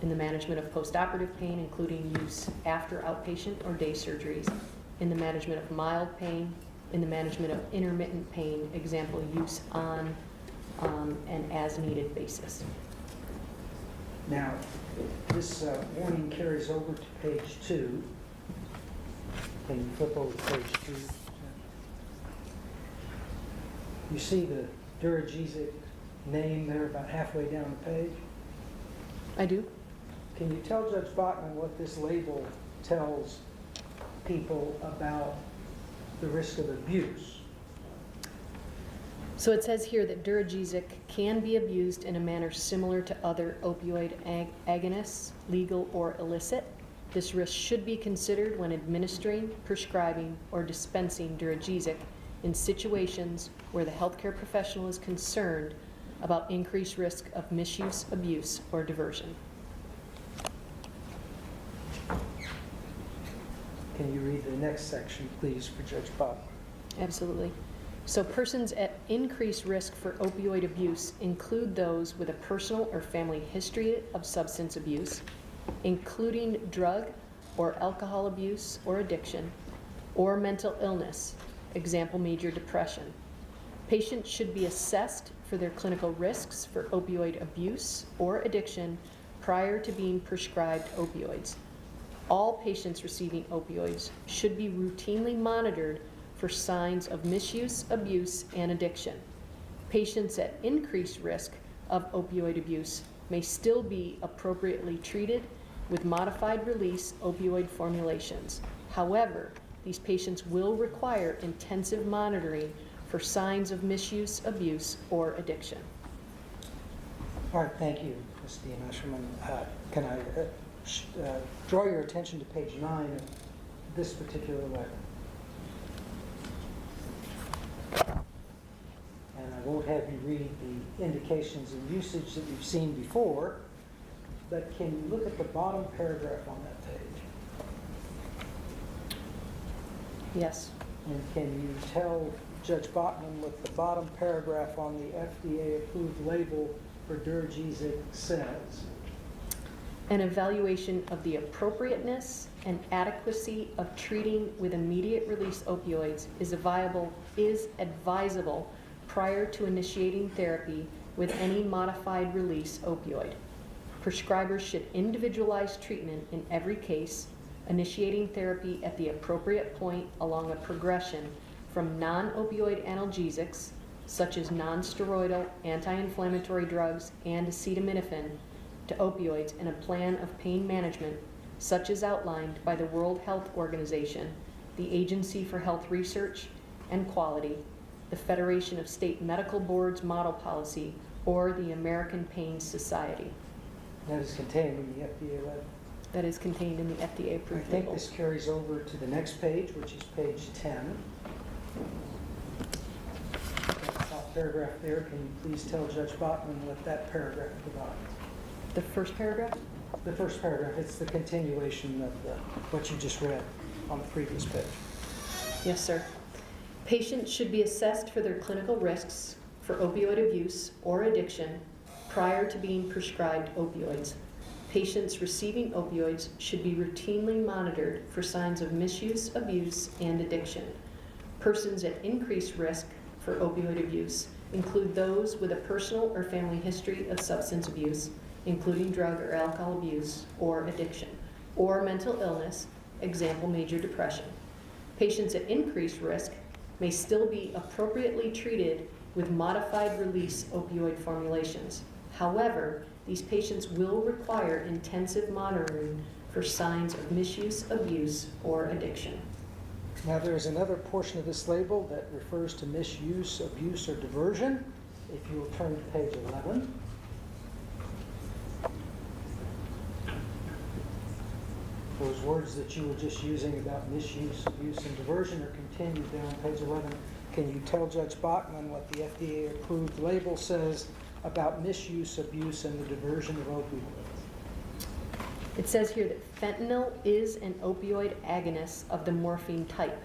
S1: in the management of postoperative pain, including use after outpatient or day surgeries, in the management of mild pain, in the management of intermittent pain, example, use on an as-needed basis.
S2: Now, this warning carries over to page 2. Can you flip over to page 2? You see the Duragesic name there about halfway down the page?
S1: I do.
S2: Can you tell Judge Bachman what this label tells people about the risk of abuse?
S1: So it says here that Duragesic can be abused in a manner similar to other opioid agonists, legal or illicit. This risk should be considered when administering, prescribing, or dispensing Duragesic in situations where the healthcare professional is concerned about increased risk of misuse, abuse, or diversion.
S2: Can you read the next section, please, for Judge Bachman?
S1: Absolutely. So persons at increased risk for opioid abuse include those with a personal or family history of substance abuse, including drug or alcohol abuse or addiction, or mental illness, example, major depression. Patients should be assessed for their clinical risks for opioid abuse or addiction prior to being prescribed opioids. All patients receiving opioids should be routinely monitored for signs of misuse, abuse, and addiction. Patients at increased risk of opioid abuse may still be appropriately treated with modified release opioid formulations. However, these patients will require intensive monitoring for signs of misuse, abuse, or addiction.
S2: All right, thank you, Ms. Dean Usherman. Can I draw your attention to page 9 of this particular letter? And I won't have you read the indications of usage that you've seen before, but can you look at the bottom paragraph on that page?
S1: Yes.
S2: And can you tell Judge Bachman what the bottom paragraph on the FDA-approved label for Duragesic says?
S1: An evaluation of the appropriateness and adequacy of treating with immediate release opioids is advisable prior to initiating therapy with any modified release opioid. Prescribers should individualize treatment in every case, initiating therapy at the appropriate point along a progression from non-opioid analgesics, such as non-steroidal anti-inflammatory drugs and acetaminophen, to opioids in a plan of pain management, such as outlined by the World Health Organization, the Agency for Health Research and Quality, the Federation of State Medical Boards Model Policy, or the American Pain Society.
S2: That is contained in the FDA label.
S1: That is contained in the
S2: I
S1: FDA-approved
S2: think
S1: label.
S2: this carries over to the next page, which is page 10. That top paragraph there, can you please tell Judge Bachman what that paragraph provides?
S1: The first paragraph?
S2: The first paragraph, it's the continuation of what you just read on the previous page.
S1: Yes, sir. Patients should be assessed for their clinical risks for opioid abuse or addiction prior to being prescribed opioids. Patients receiving opioids should be routinely monitored for signs of misuse, abuse, and addiction. Persons at increased risk for opioid abuse include those with a personal or family history of substance abuse, including drug or alcohol abuse or addiction, or mental illness, example, major depression. Patients at increased risk may still be appropriately treated with modified release opioid formulations. However, these patients will require intensive monitoring for signs of misuse, abuse, or addiction.
S2: Now, there's another portion of this label that refers to misuse, abuse, or diversion. If you will turn to page 11. Those words that you were just using about misuse, abuse, and diversion are continued down page 11. Can you tell Judge Bachman what the FDA-approved label says about misuse, abuse, and the diversion of opioids?
S1: It says here that fentanyl is an opioid agonist of the morphine type.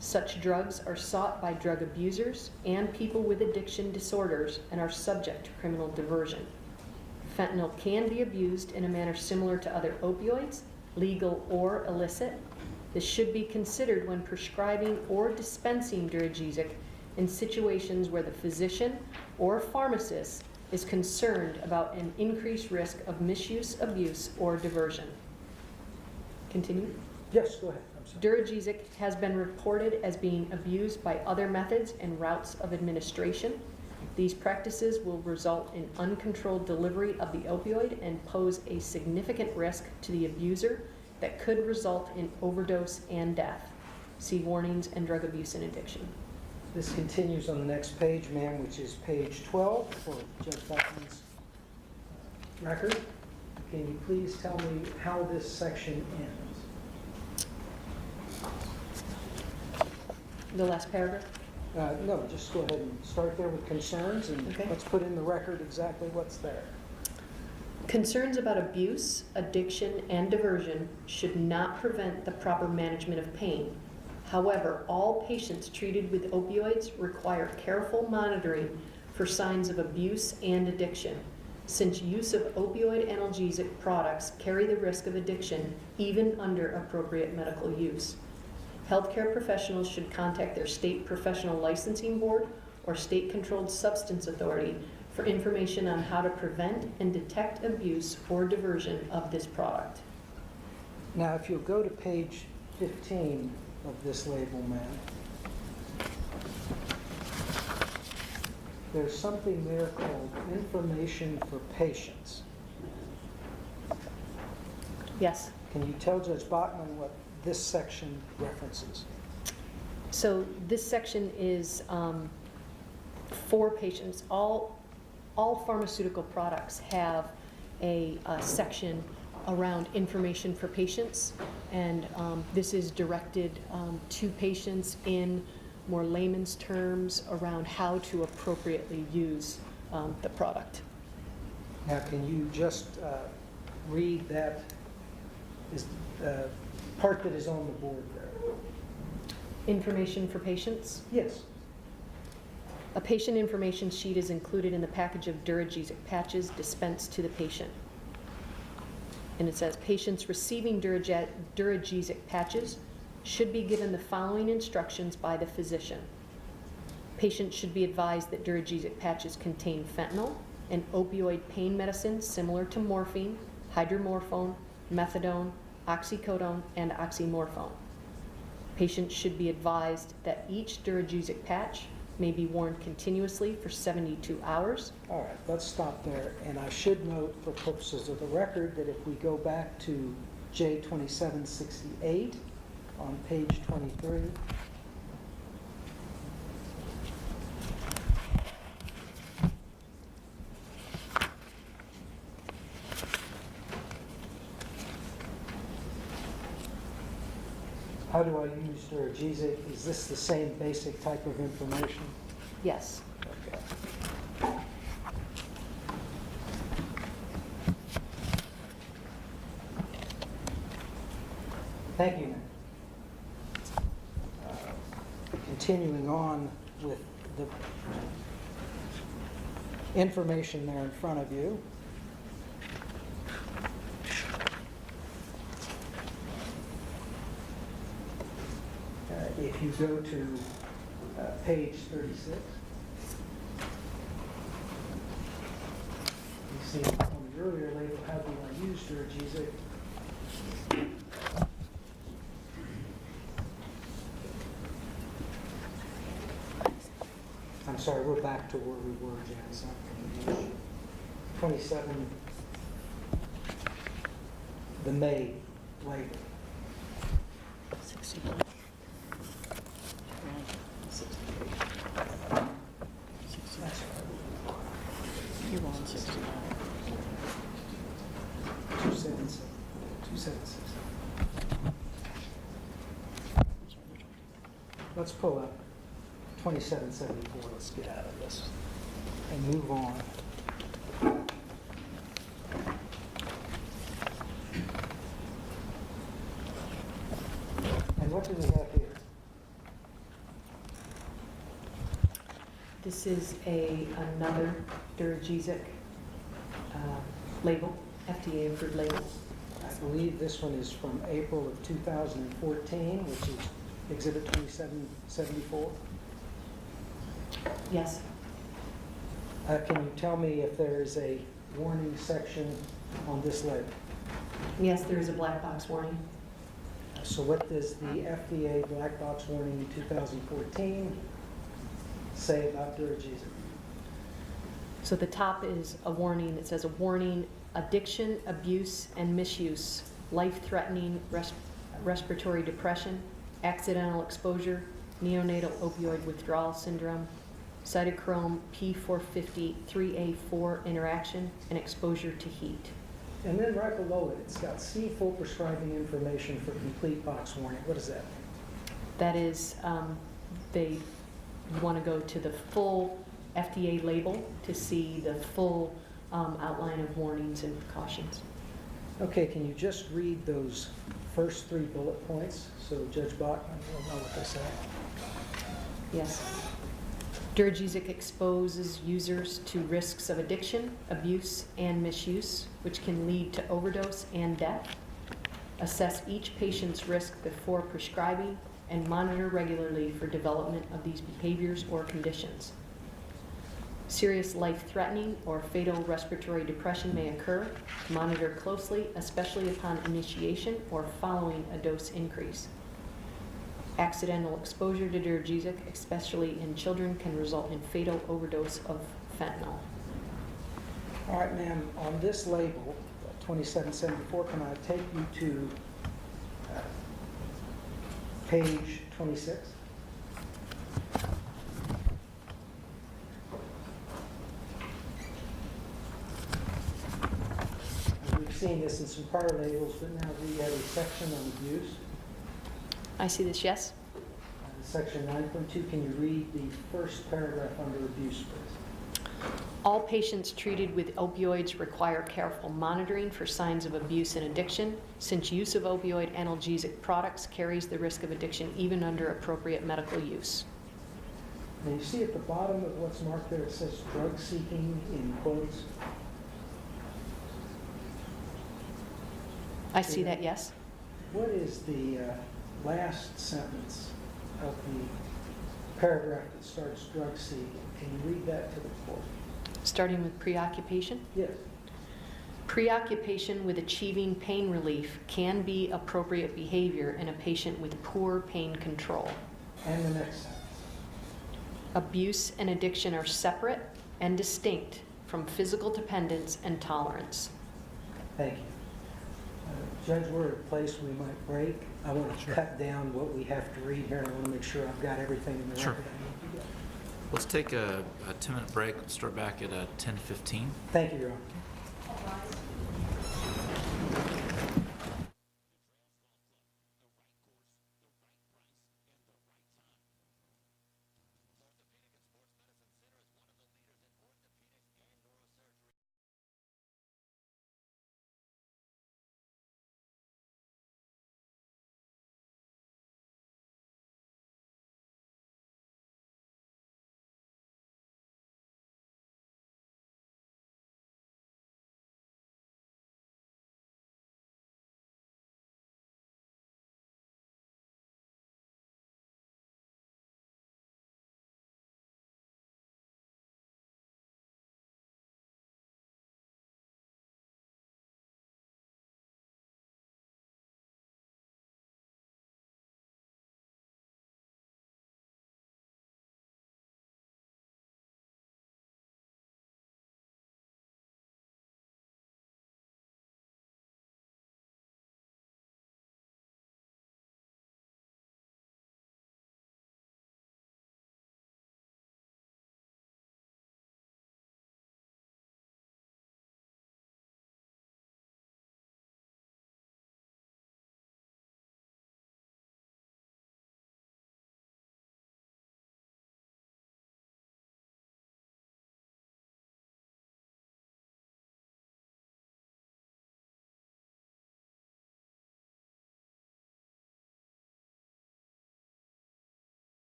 S1: Such drugs are sought by drug abusers and people with addiction disorders and are subject to criminal diversion. Fentanyl can be abused in a manner similar to other opioids, legal or illicit. This should be considered when prescribing or dispensing Duragesic in situations where the physician or pharmacist is concerned about an increased risk of misuse, abuse, or diversion. Continue.
S2: Yes, go ahead. I'm sorry.
S1: Duragesic has been reported as being abused by other methods and routes of administration. These practices will result in uncontrolled delivery of the opioid and pose a significant risk to the abuser that could result in overdose and death. See warnings and drug abuse and addiction.
S2: This continues on the next page, ma'am, which is page 12 for Judge Bachman's record. Can you please tell me how this section ends?
S1: The last paragraph?
S2: No, just go ahead and start there with concerns, and
S1: Okay.
S2: let's put in the record exactly what's there.
S1: Concerns about abuse, addiction, and diversion should not prevent the proper management of pain. However, all patients treated with opioids require careful monitoring for signs of abuse and addiction, since use of opioid analgesic products carry the risk of addiction even under appropriate medical use. Healthcare professionals should contact their state professional licensing board or state-controlled substance authority for information on how to prevent and detect abuse or diversion of this product.
S2: Now, if you'll go to page 15 of this label, ma'am, there's something there called information for patients.
S1: Yes.
S2: Can you tell Judge Bachman what this section references?
S1: So this section is for patients. All pharmaceutical products have a section around information for patients, and this is directed to patients in more layman's terms around how to appropriately use the product.
S2: Now, can you just read that part that is on the board there?
S1: Information for patients.
S2: Yes.
S1: A patient information sheet is included in the package of Duragesic patches dispensed to the patient. And it says, patients receiving Duragesic patches should be given the following instructions by the physician. Patients should be advised that Duragesic patches contain fentanyl, an opioid pain medicine similar to morphine, hydromorphone, methadone, oxycodone, and oxymorphone. Patients should be advised that each Duragesic patch may be worn continuously for 72 hours.
S2: All right, let's stop there. And I should note for purposes of the record that if we go back to J2768 on page 23, how do I use Duragesic? Is this the same basic type of information?
S1: Yes.
S2: Okay. Thank you. Continuing on with the information there in front of you. If you go to page 36, you see on the earlier label, how do I use Duragesic? I'm sorry, we're back to where we were, Janssen. 27, the May label.
S5: 61.
S2: That's right.
S5: You're on 69.
S2: 277. 276. Let's pull up 2774. Let's get out of this and move on. And what do we have here?
S1: This is another Duragesic label, FDA-approved label.
S2: I believe this one is from April of 2014, which is Exhibit 2774.
S1: Yes.
S2: Can you tell me if there is a warning section on this label?
S1: Yes, there is a black box warning.
S2: So what does the FDA black box warning in 2014 say about Duragizic?
S1: So the top is a warning. It says a warning, addiction, abuse, and misuse, life-threatening respiratory depression, accidental exposure, neonatal opioid withdrawal syndrome, cytochrome P450 3A4 interaction, and exposure to heat.
S2: And then right below it, it's got see full prescribing information for complete box warning. What does that mean?
S1: That is, you want to go to the full FDA label to see the full outline of warnings and precautions.
S2: Okay, can you just read those first 3 bullet points so Judge Bachman will know what they say?
S1: Yes. Duragizic exposes users to risks of addiction, abuse, and misuse, which can lead to overdose and death. Assess each patient's risk before prescribing and monitor regularly for development of these behaviors or conditions. Serious life-threatening or fatal respiratory depression may occur. Monitor closely, especially upon initiation or following a dose increase. Accidental exposure to Duragizic, especially in children, can result in fatal overdose of fentanyl.
S2: All right, ma'am, on this label, 2774, can I take you to page 26? We've seen this in some prior labels, but now we have a section on abuse.
S1: I see this, yes?
S2: Section 9.2, can you read the first paragraph under abuse, please?
S1: All patients treated with opioids require careful monitoring for signs of abuse and addiction, since use of opioid analgesic products carries the risk of addiction even under appropriate medical use.
S2: Now you see at the bottom of what's marked there, it says drug seeking in quotes.
S1: I see that, yes?
S2: What is the last sentence of the paragraph that starts drug seeking? Can you read that to the court?
S1: Starting with preoccupation.
S2: Yes.
S1: Preoccupation with achieving pain relief can be appropriate behavior in a patient with poor pain control.
S2: And the next sentence.
S1: Abuse and addiction are separate and distinct from physical dependence and tolerance.
S2: Thank you. Judge, we're at a place we might break. I want to cut down what we have to read here, and I want to make sure I've got everything in the
S3: Sure.
S2: record I need to get.
S3: Let's take a 10-minute break. We'll start back at 10:15.
S2: Thank you, Your Honor.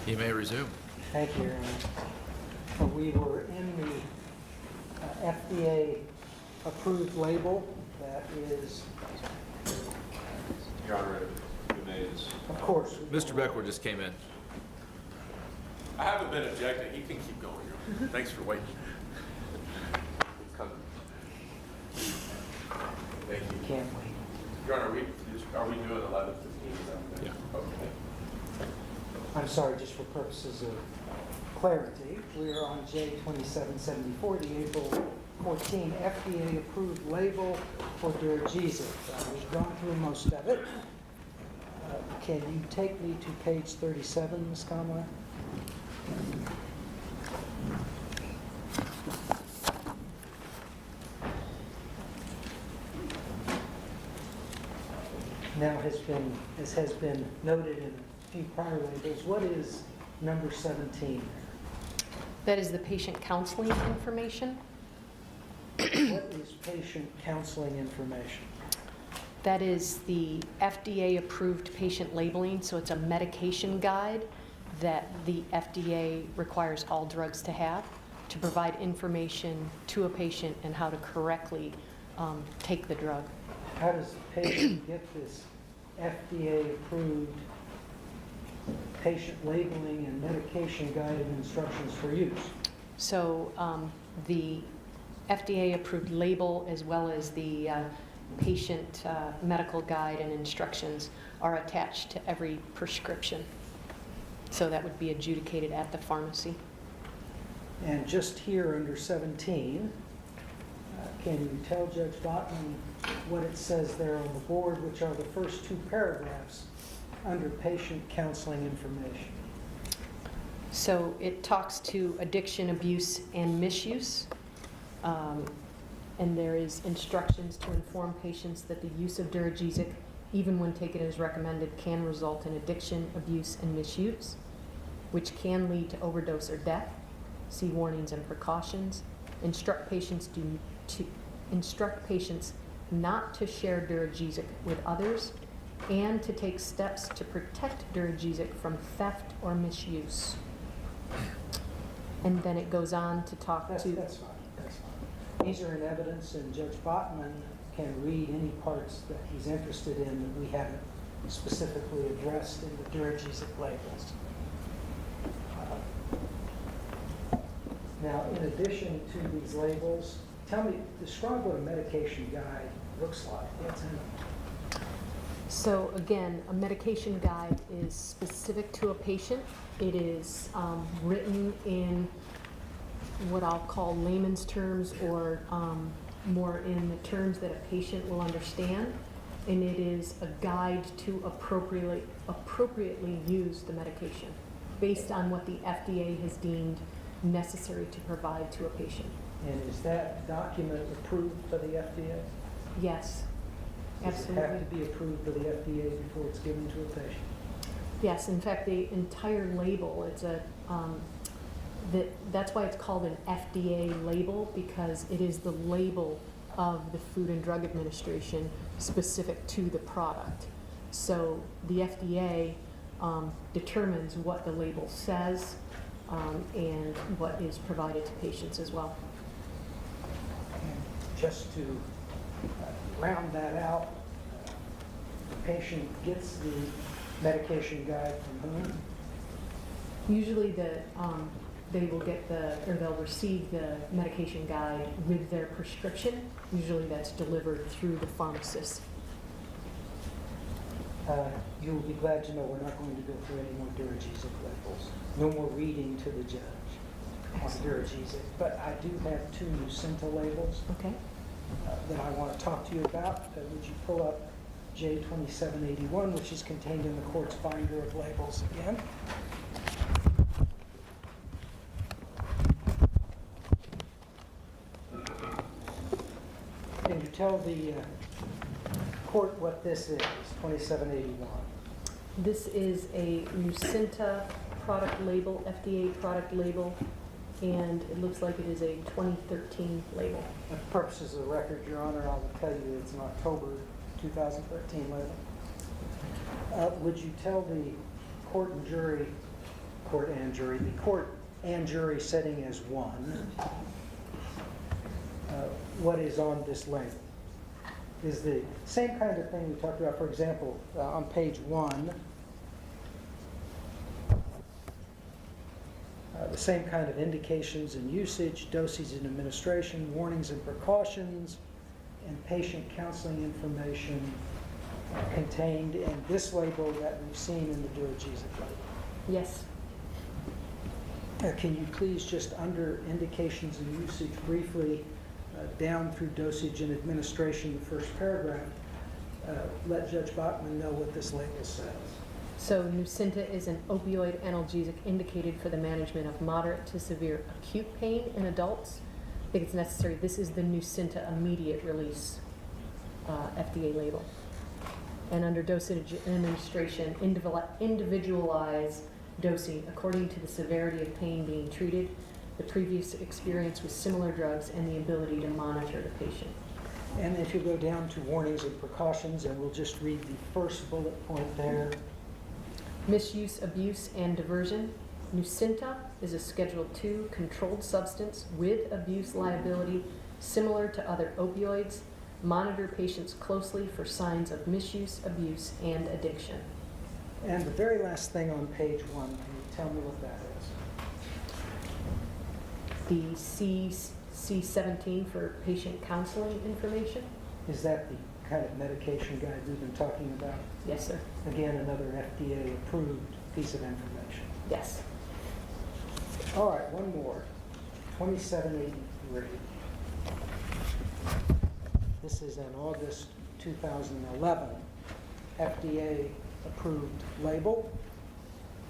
S3: You may resume.
S2: Thank you, Your Honor. We were in the FDA-approved label that is,
S4: Your Honor, if you may,
S2: of course.
S3: Mr. Beckwood just came in.
S4: I haven't been objecting. He can keep going, Your Honor. Thanks for waiting. He's coming. Thank you.
S2: Can't wait.
S4: Your Honor, are we doing 11:15?
S3: Yeah.
S4: Okay.
S2: I'm sorry, just for purposes of clarity, we are on J2774, the April 14 FDA-approved label for Duragesic. We've gone through most of it. Can you take me to page 37, Ms. Conway? Now, as has been noted in a few prior labels, what is number 17?
S1: That is the patient counseling information.
S2: What is patient counseling information?
S1: That is the FDA-approved patient labeling, so it's a medication guide that the FDA requires all drugs to have to provide information to a patient and how to correctly take the drug.
S2: How does the patient get this FDA-approved patient labeling and medication guide and instructions for use?
S1: So the FDA-approved label as well as the patient medical guide and instructions are attached to every prescription. So that would be adjudicated at the pharmacy.
S2: And just here under 17, can you tell Judge Botman what it says there on the board, which are the first two paragraphs under patient counseling information?
S1: So it talks to addiction, abuse, and misuse. And there is instructions to inform patients that the use of Duragesic, even when taken as recommended, can result in addiction, abuse, and misuse, which can lead to overdose or death. See warnings and precautions. Instruct patients not to share Duragesic with others, and to take steps to protect Duragesic from theft or misuse. And then it goes on to talk
S2: That's
S1: to...
S2: fine. That's fine. These are in evidence, and Judge Botman can read any parts that he's interested in that we haven't specifically addressed in the Duragesic labels. Now, in addition to these labels, describe what a medication guide looks like. What's in it?
S1: So again, a medication guide is specific to a patient. It is written in what I'll call layman's terms, or more in the terms that a patient will understand. And it is a guide to appropriately use the medication based on what the FDA has deemed necessary to provide to a patient.
S2: And is that document approved by the FDA?
S1: Yes,
S2: Does it
S1: absolutely.
S2: have to be approved by the FDA before it's given to a patient?
S1: Yes, in fact, the entire label, it's that's why it's called an FDA label, because it is the label of the Food and Drug Administration specific to the product. So the FDA determines what the label says and what is provided to patients as well.
S2: And just to round that out, the patient gets the medication guide from whom?
S1: Usually they will get they'll receive the medication guide with their prescription. Usually that's delivered through the pharmacist.
S2: You'll be glad to know we're not going to go through any more Duragesic labels. No more reading to the judge on Duragesic. But I do have two Nucynta labels
S1: Okay.
S2: that I want to talk to you about. Would you pull up J2781, which is contained in the court's binder of labels again? Can you tell the court what this is, 2781?
S1: This is a Nucynta product label, FDA product label, and it looks like it is a 2013 label.
S2: For purposes of the record, Your Honor, I will tell you it's an October 2013 label. Would you tell the court and jury court and jury. The court and jury setting as one. What is on this label is the same kind of thing we talked about, for example, on page 1. The same kind of indications and usage, dosage and administration, warnings and precautions, and patient counseling information contained in this label that we've seen in the Dosage label.
S1: Yes.
S2: Can you please just under indications and usage briefly, down through dosage and administration, the first paragraph, let Judge Bachman know what this label says.
S1: So Nucynta is an opioid analgesic indicated for the management of moderate to severe acute pain in adults. I think it's necessary. This is the Nucynta immediate release FDA label. And under dosage and administration, individualized dosing according to the severity of pain being treated, the previous experience with similar drugs, and the ability to monitor the patient.
S2: And if you go down to warnings and precautions, and we'll just read the first bullet point there.
S1: Misuse, abuse, and diversion. Nucynta is a Schedule II controlled substance with abuse liability similar to other opioids. Monitor patients closely for signs of misuse, abuse, and addiction.
S2: And the very last thing on page 1, can you tell me what that is?
S1: The C17 for patient counseling information?
S2: Is that the kind of medication guide we've been talking about?
S1: Yes, sir.
S2: Again, another FDA-approved piece of information.
S1: Yes.
S2: All right, one more. 2783. This is an August 2011 FDA-approved label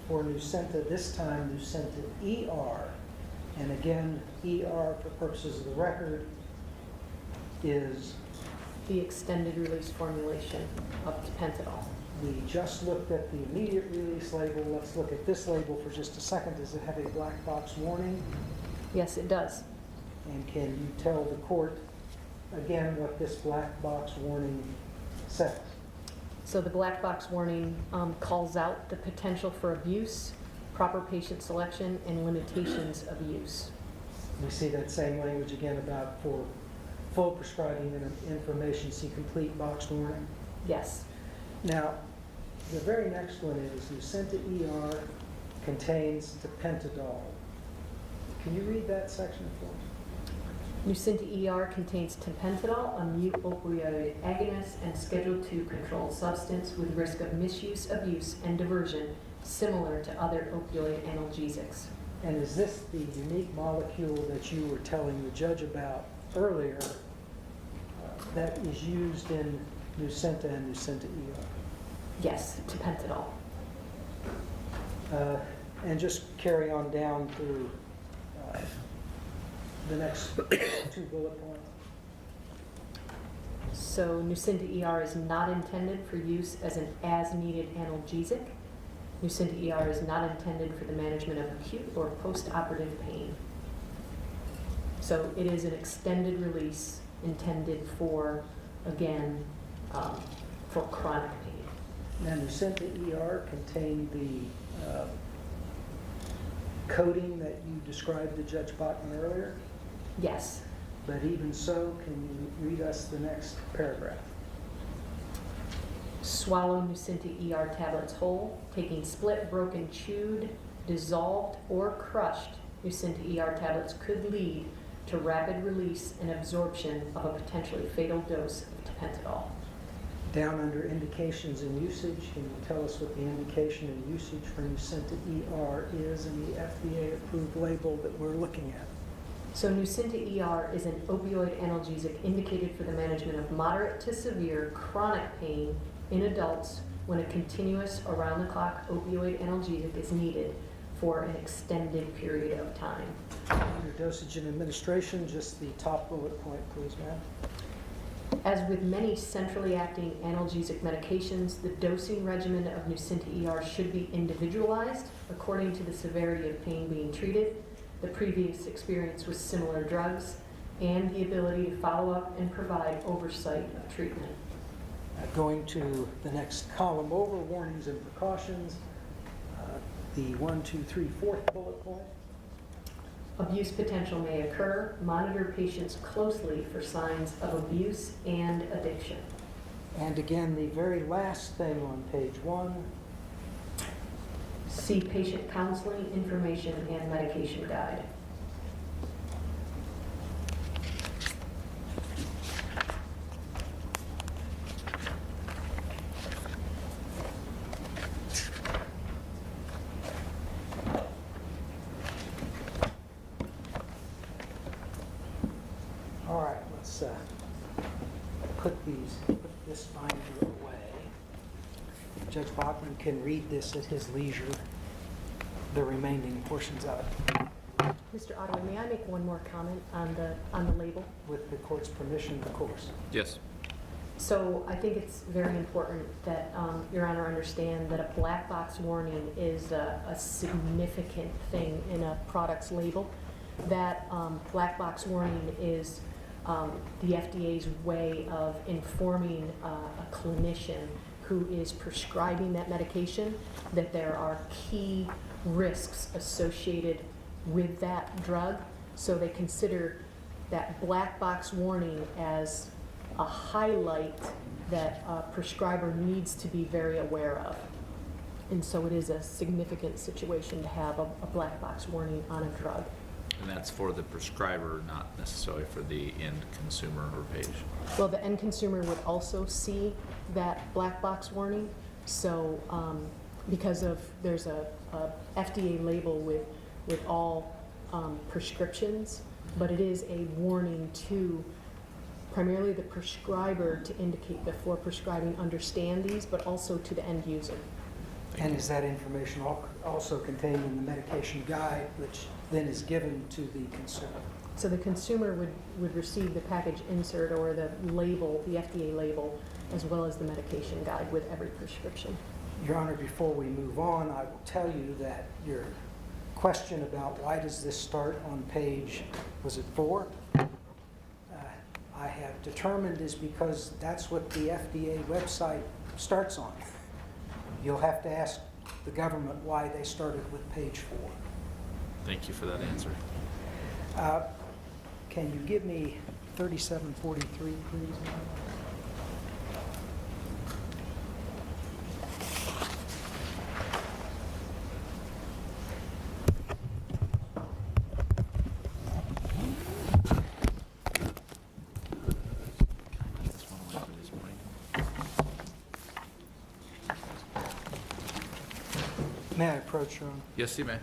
S2: for Nucynta, this time Nucynta ER. And again, ER, for purposes of the record, is,
S1: The extended release formulation of tapentadol.
S2: we just looked at the immediate release label. Let's look at this label for just a second. Does it have a black box warning?
S1: Yes, it does.
S2: And can you tell the court again what this black box warning says?
S1: So the black box warning calls out the potential for abuse, proper patient selection, and limitations of use.
S2: We see that same language again about for full prescribing and information, see complete box warning.
S1: Yes.
S2: Now, the very next one is Nucynta ER contains tapentadol. Can you read that section for me?
S1: Nucynta ER contains tapentadol, a mute opioid agonist and Schedule II controlled substance with risk of misuse, abuse, and diversion similar to other opioid analgesics.
S2: And is this the unique molecule that you were telling the judge about earlier that is used in Nucynta and Nucynta ER?
S1: Yes, tapentadol.
S2: And just carry on down through the next 2 bullet points.
S1: So Nucynta ER is not intended for use as an as-needed analgesic. Nucynta ER is not intended for the management of acute or post-operative pain. So it is an extended release intended for, again, for chronic pain.
S2: Now, Nucynta ER contained the coating that you described to Judge Bachman earlier,
S1: Yes.
S2: but even so, can you read us the next paragraph?
S1: Swallow Nucynta ER tablets whole, taking split, broken, chewed, dissolved, or crushed Nucynta ER tablets could lead to rapid release and absorption of a potentially fatal dose of tapentadol.
S2: Down under indications and usage, can you tell us what the indication and usage for Nucynta ER is in the FDA-approved label that we're looking at?
S1: So Nucynta ER is an opioid analgesic indicated for the management of moderate to severe chronic pain in adults when a continuous around-the-clock opioid analgesic is needed for an extended period of time.
S2: Under dosage and administration, just the top bullet point, please, ma'am.
S1: As with many centrally acting analgesic medications, the dosing regimen of Nucynta ER should be individualized according to the severity of pain being treated, the previous experience with similar drugs, and the ability to follow up and provide oversight of treatment.
S2: Going to the next column over, warnings and precautions. The 1, 2, 3, 4th bullet point.
S1: Abuse potential may occur. Monitor patients closely for signs of abuse and addiction.
S2: And again, the very last thing on page 1.
S1: See patient counseling information and medication guide.
S2: All right, let's put this binder away. Judge Bachman can read this at his leisure, the remaining portions of it,
S1: Mr. Ottaway, may I make one more comment on the label?
S2: with the court's permission, of course.
S3: Yes.
S1: So I think it's very important that Your Honor understand that a black box warning is a significant thing in a product's label. That black box warning is the FDA's way of informing a clinician who is prescribing that medication that there are key risks associated with that drug. So they consider that black box warning as a highlight that a prescriber needs to be very aware of. And so it is a significant situation to have a black box warning on a drug.
S3: And that's for the prescriber, not necessarily for the end consumer or patient.
S1: Well, the end consumer would also see that black box warning. So because there's a FDA label with all prescriptions, but it is a warning to primarily the prescriber to indicate before prescribing, understand these, but also to the end user.
S2: And is that information also contained in the medication guide, which then is given to the consumer?
S1: So the consumer would receive the package insert or the label, the FDA label, as well as the medication guide with every prescription.
S2: Your Honor, before we move on, I will tell you that your question about why does this start on page, was it 4? I have determined is because that's what the FDA website starts on. You'll have to ask the government why they started with page 4.
S3: Thank you for that answer.
S2: Can you give me 3743, please?
S3: This one away for this morning.
S2: May I approach, Your Honor?
S3: Yes, you may. Okay.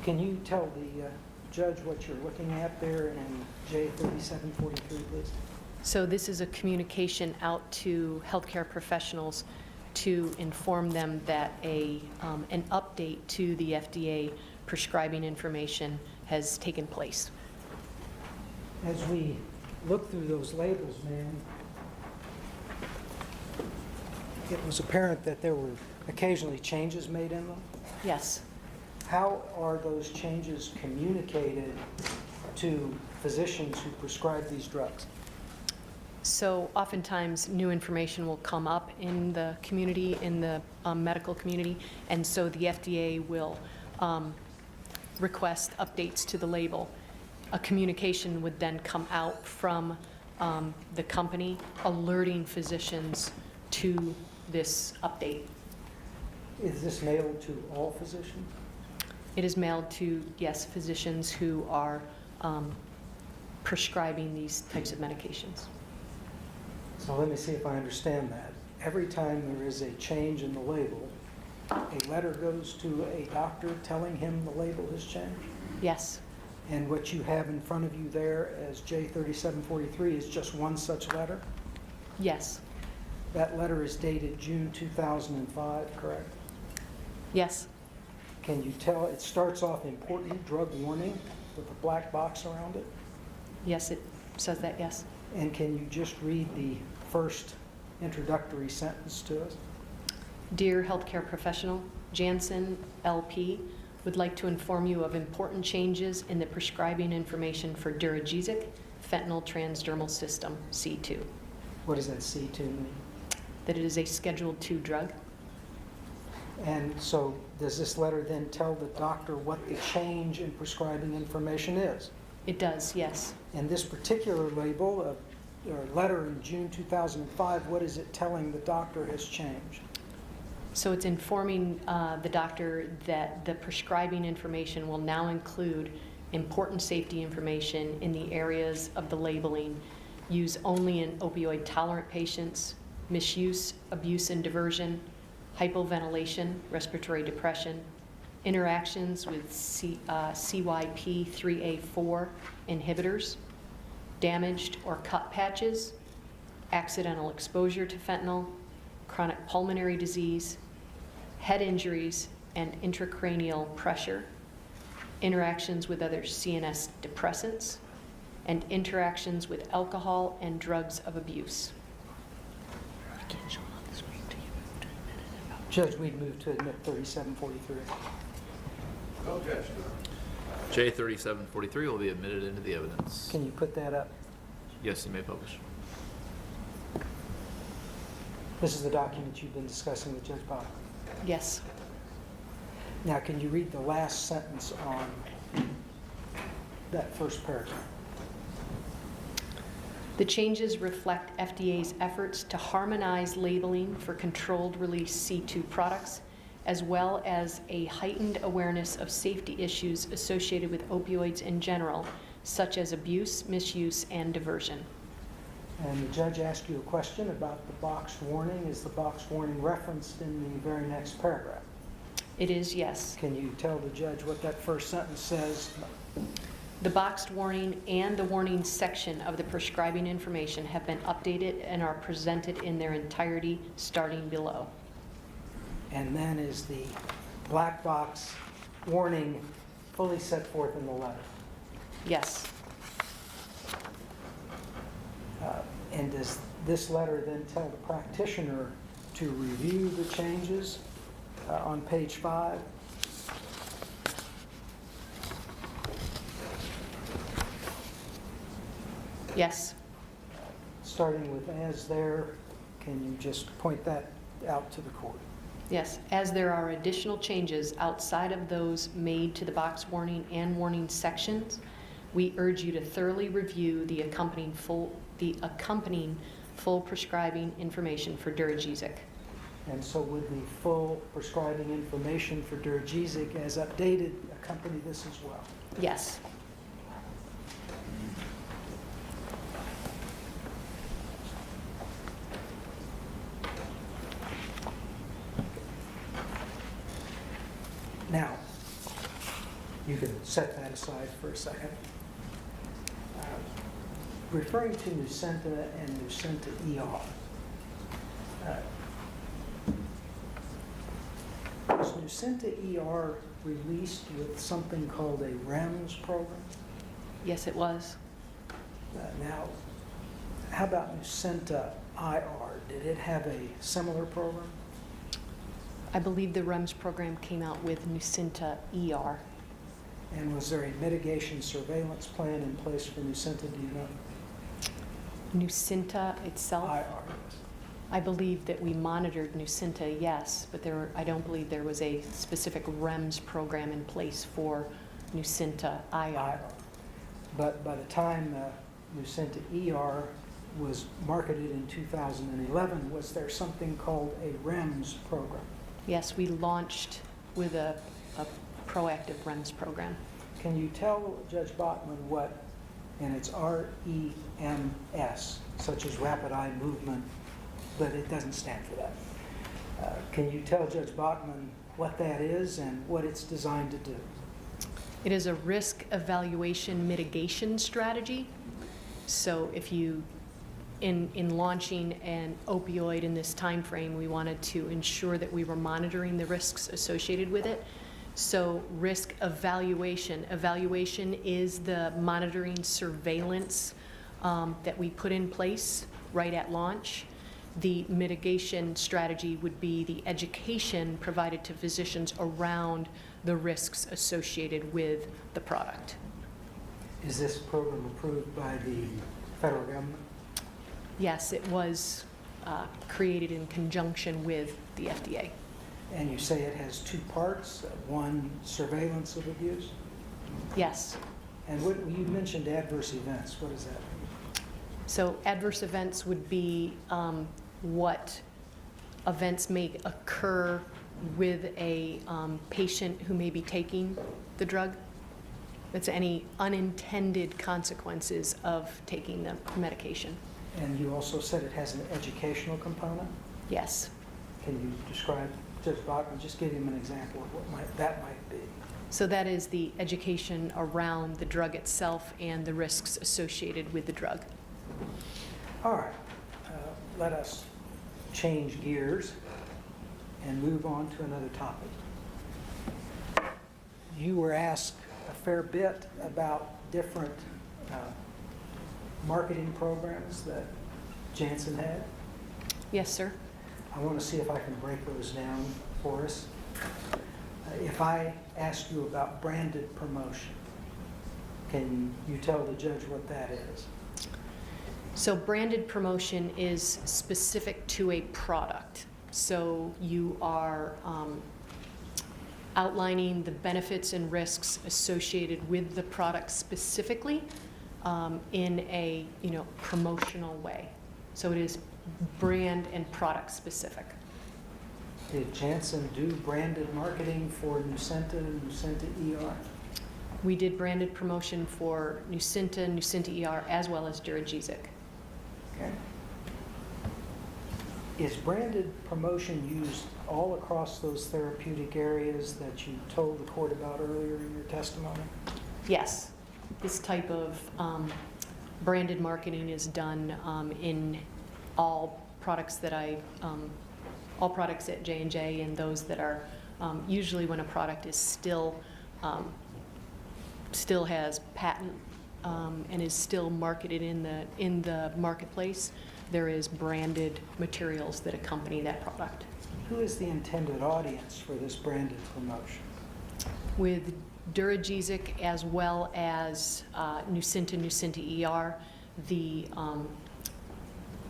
S2: Can you tell the judge what you're looking at there in J3743, please?
S1: So this is a communication out to healthcare professionals to inform them that an update to the FDA prescribing information has taken place.
S2: As we look through those labels, ma'am, it was apparent that there were occasionally changes made in them.
S1: Yes.
S2: How are those changes communicated to physicians who prescribe these drugs?
S1: So oftentimes, new information will come up in the community, in the medical community, and so the FDA will request updates to the label. A communication would then come out from the company alerting physicians to this update.
S2: Is this mailed to all physicians?
S1: It is mailed to, yes, physicians who are prescribing these types of medications.
S2: So let me see if I understand that. Every time there is a change in the label, a letter goes to a doctor telling him the label has changed?
S1: Yes.
S2: And what you have in front of you there as J3743 is just one such letter?
S1: Yes.
S2: That letter is dated June 2005, correct?
S1: Yes.
S2: Can you tell, it starts off important drug warning with a black box around it?
S1: Yes, it says that, yes.
S2: And can you just read the first introductory sentence to us?
S1: Dear healthcare professional, Janssen LP would like to inform you of important changes in the prescribing information for Duragesic fentanyl transdermal system, C2.
S2: What does that C2 mean?
S1: That it is a Schedule II drug.
S2: And so does this letter then tell the doctor what the change in prescribing information is?
S1: It does, yes.
S2: And this particular label, or letter in June 2005, what is it telling the doctor has changed?
S1: So it's informing the doctor that the prescribing information will now include important safety information in the areas of the labeling: use only in opioid tolerant patients, misuse, abuse and diversion, hypoventilation, respiratory depression, interactions with CYP3A4 inhibitors, damaged or cut patches, accidental exposure to fentanyl, chronic pulmonary disease, head injuries and intracranial pressure, interactions with other CNS depressants, and interactions with alcohol and drugs of abuse.
S2: Judge, we'd move to admit 3743.
S4: No objection.
S3: J3743 will be admitted into the evidence.
S2: Can you put that up?
S3: Yes, you may publish.
S2: This is the document you've been discussing with Judge Bach.
S1: Yes.
S2: Now, can you read the last sentence on that first paragraph?
S1: The changes reflect FDA's efforts to harmonize labeling for controlled release C2 products, as well as a heightened awareness of safety issues associated with opioids in general, such as abuse, misuse, and diversion.
S2: And the judge asked you a question about the boxed warning. Is the boxed warning referenced in the very next paragraph?
S1: It is, yes.
S2: Can you tell the judge what that first sentence says?
S1: The boxed warning and the warning section of the prescribing information have been updated and are presented in their entirety, starting below.
S2: And then is the black box warning fully set forth in the letter?
S1: Yes.
S2: And does this letter then tell the practitioner to review the changes on page 5?
S1: Yes.
S2: Starting with as there, can you just point that out to the court?
S1: Yes. As there are additional changes outside of those made to the box warning and warning sections, we urge you to thoroughly review the accompanying full prescribing information for Duragesic.
S2: And so would the full prescribing information for Duragesic as updated accompany this as well?
S1: Yes.
S2: Now, you can set that aside for a second. Referring to Nucynta and Nucynta ER, was Nucynta ER released with something called a REMS program?
S1: Yes, it was.
S2: Now, how about Nucynta IR? Did it have a similar program?
S1: I believe the REMS program came out with Nucynta ER.
S2: And was there a mitigation surveillance plan in place for Nucynta, do you know?
S1: Nucynta itself,
S2: IR,
S1: I believe that we monitored Nucynta, yes, but I don't believe there was a specific REMS program in place for Nucynta IR.
S2: But by the time Nucynta ER was marketed in 2011, was there something called a REMS program?
S1: Yes, we launched with a proactive REMS program.
S2: Can you tell Judge Botman what, and it's REMS, such as rapid eye movement, but it doesn't stand for that. Can you tell Judge Botman what that is and what it's designed to do?
S1: It is a risk evaluation mitigation strategy. So if you, in launching an opioid in this time frame, we wanted to ensure that we were monitoring the risks associated with it. So risk evaluation. Evaluation is the monitoring surveillance that we put in place right at launch. The mitigation strategy would be the education provided to physicians around the risks associated with the product.
S2: Is this program approved by the federal government?
S1: Yes, it was created in conjunction with the FDA.
S2: And you say it has two parts, one surveillance of abuse?
S1: Yes.
S2: And what, you mentioned adverse events, what does that mean?
S1: So adverse events would be what events may occur with a patient who may be taking the drug. It's any unintended consequences of taking the medication.
S2: And you also said it has an educational component?
S1: Yes.
S2: Can you describe, Judge Bachman, just give him an example of what that might be?
S1: So that is the education around the drug itself and the risks associated with the drug.
S2: All right, let us change gears and move on to another topic. You were asked a fair bit about different marketing programs that Janssen had.
S1: Yes, sir.
S2: I want to see if I can break those down for us. If I ask you about branded promotion, can you tell the judge what that is?
S1: So branded promotion is specific to a product. So you are outlining the benefits and risks associated with the product specifically in a promotional way. So it is brand and product specific.
S2: Did Janssen do branded marketing for Nucynta, Nucynta ER?
S1: We did branded promotion for Nucynta, Nucynta ER, as well as Dosage.
S2: Okay. Is branded promotion used all across those therapeutic areas that you told the court about earlier in your testimony?
S1: Yes, this type of branded marketing is done in all products that all products at J&J, and those that are usually when a product is still has patent and is still marketed in the marketplace, there is branded materials that accompany that product.
S2: Who is the intended audience for this branded promotion?
S1: With Dosage as well as Nucynta, Nucynta ER, the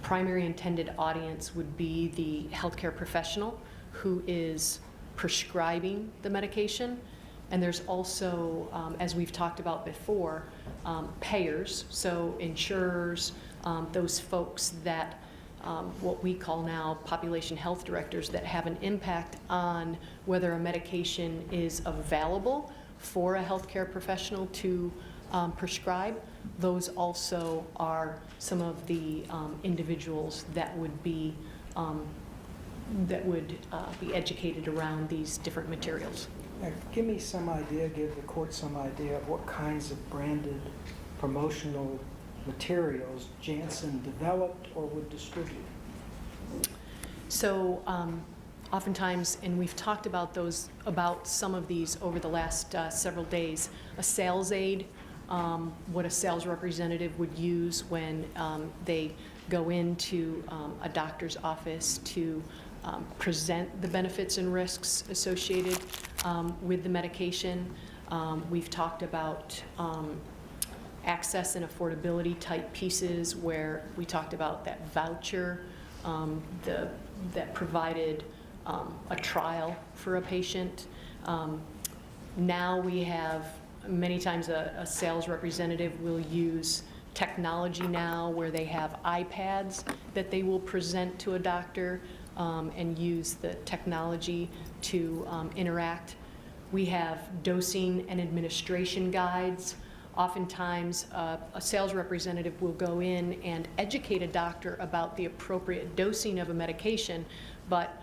S1: primary intended audience would be the healthcare professional who is prescribing the medication. And there's also, as we've talked about before, payers, so insurers, those folks that what we call now population health directors that have an impact on whether a medication is available for a healthcare professional to prescribe. Those also are some of the individuals that would be educated around these different materials.
S2: Now, give me some idea, give the court some idea of what kinds of branded promotional materials Janssen developed or would distribute.
S1: So oftentimes, and we've talked about some of these over the last several days, a sales aid, what a sales representative would use when they go into a doctor's office to present the benefits and risks associated with the medication. We've talked about access and affordability type pieces where we talked about that voucher that provided a trial for a patient. Now we have, many times a sales representative will use technology now where they have iPads that they will present to a doctor and use the technology to interact. We have dosing and administration guides. Oftentimes, a sales representative will go in and educate a doctor about the appropriate dosing of a medication, but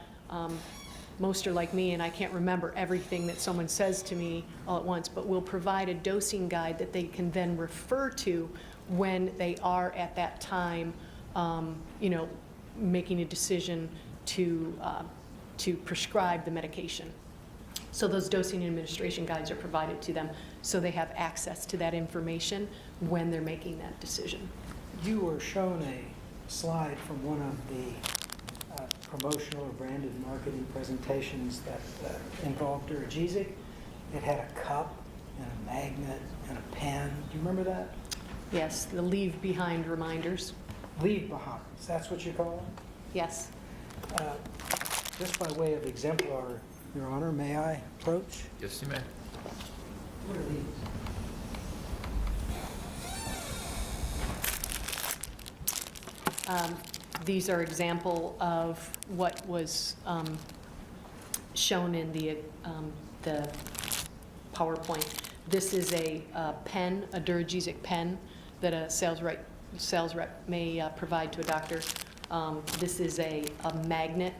S1: most are like me, and I can't remember everything that someone says to me all at once, but we'll provide a dosing guide that they can then refer to when they are at that time, making a decision to prescribe the medication. So those dosing and administration guides are provided to them, so they have access to that information when they're making that decision.
S2: You were shown a slide from one of the promotional or branded marketing presentations that involved Duragesic. It had a cup and a magnet and a pen. Do you remember that?
S1: Yes, the leave behind reminders.
S2: Leave behinds, that's what you call them?
S1: Yes.
S2: Just by way of exemplar, Your Honor, may I approach?
S3: Yes, you may.
S2: What are these?
S1: These are example of what was shown in the PowerPoint. This is a pen, a Duragesic pen, that a sales rep may provide to a doctor. This is a magnet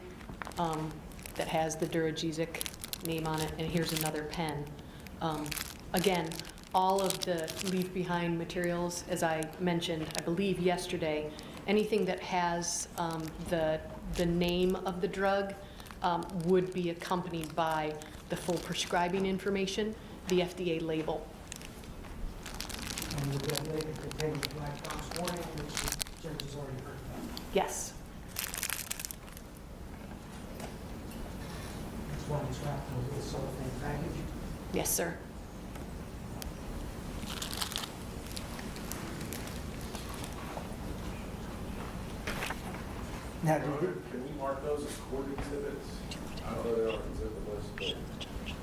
S1: that has the Duragesic name on it, and here's another pen. Again, all of the leave behind materials, as I mentioned, I believe yesterday, anything that has the name of the drug would be accompanied by the full prescribing information, the FDA label.
S2: And would that label contain the black box warning, which the judge has already heard about?
S1: Yes.
S2: That's why it's wrapped in a little cellophane package.
S1: Yes, sir.
S2: Now,
S4: Your Honor, can we mark those as court exhibits? I know they're on exhibit list, but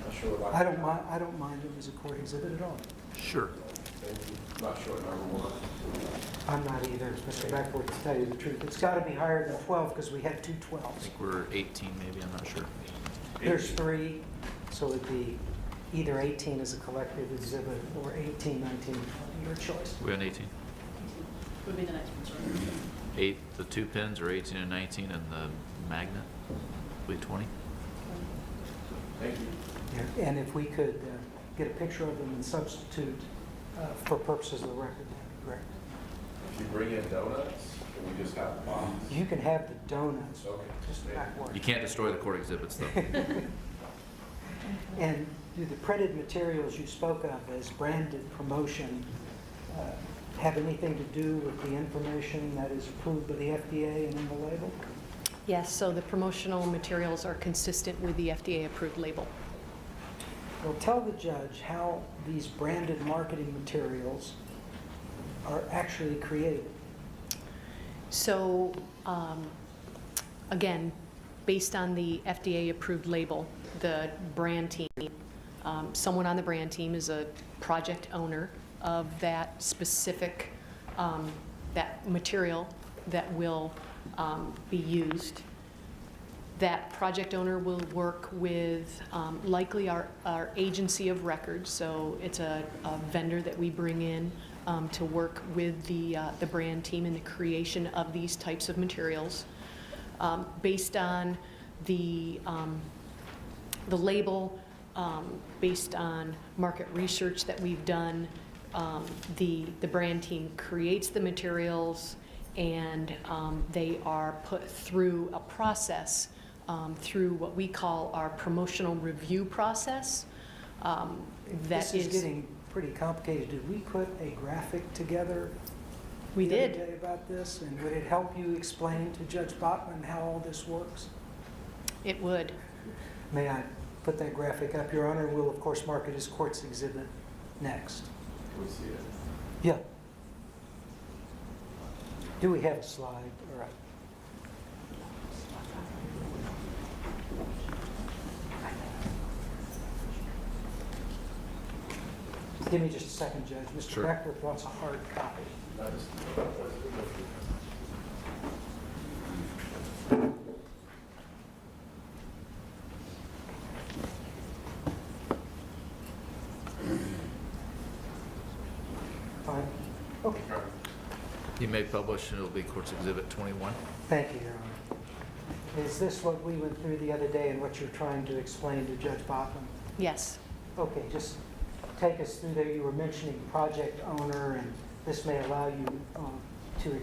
S4: not sure about.
S2: I don't mind them as a court exhibit at all.
S3: Sure.
S4: Thank you. Not sure number one.
S2: I'm not either, Mr. Beckworth, to tell you the truth. It's got to be higher than 12 because we had two
S3: I
S2: 12s.
S3: think we're 18 maybe, I'm not sure.
S2: There's three, so it'd be either 18 as a collective exhibit or 18, 19, 20, your choice.
S3: We on 18?
S5: Would be the next one, sorry.
S3: 8, the 2 pins are 18 and 19, and the magnet will be 20.
S4: Thank you.
S2: And if we could get a picture of them and substitute for purposes of the record, that'd be great.
S4: If you bring in donuts, can we just have a box?
S2: You can have the donuts,
S4: Okay.
S2: just backward.
S3: You can't destroy the court exhibits, though.
S2: And do the printed materials you spoke of as branded promotion have anything to do with the information that is approved by the FDA and in the label?
S1: Yes, so the promotional materials are consistent with the FDA-approved label.
S2: Well, tell the judge how these branded marketing materials are actually created.
S1: So, again, based on the FDA-approved label, the brand team, someone on the brand team is a project owner of that specific, that material that will be used. That project owner will work with likely our agency of record, so it's a vendor that we bring in to work with the brand team in the creation of these types of materials. Based on the label, based on market research that we've done, the brand team creates the materials, and they are put through a process through what we call our promotional review process.
S2: This is getting pretty complicated. Did we put a graphic together
S1: We
S2: the other
S1: did.
S2: day about this? And would it help you explain to Judge Bachman how all this works?
S1: It would.
S2: May I put that graphic up, Your Honor? We'll, of course, mark it as court's exhibit next.
S4: Can we see it?
S2: Yeah. Do we have a slide? All right. Give me just a second, Judge. Mr.
S3: Sure.
S2: Beckworth wants a hard copy.
S4: Not just-
S2: Fine. Okay.
S3: You may publish, and it'll be Court's Exhibit 21.
S2: Thank you, Your Honor. Is this what we went through the other day and what you're trying to explain to Judge Bachman?
S1: Yes.
S2: Okay, just take us through there. You were mentioning project owner, and this may allow you to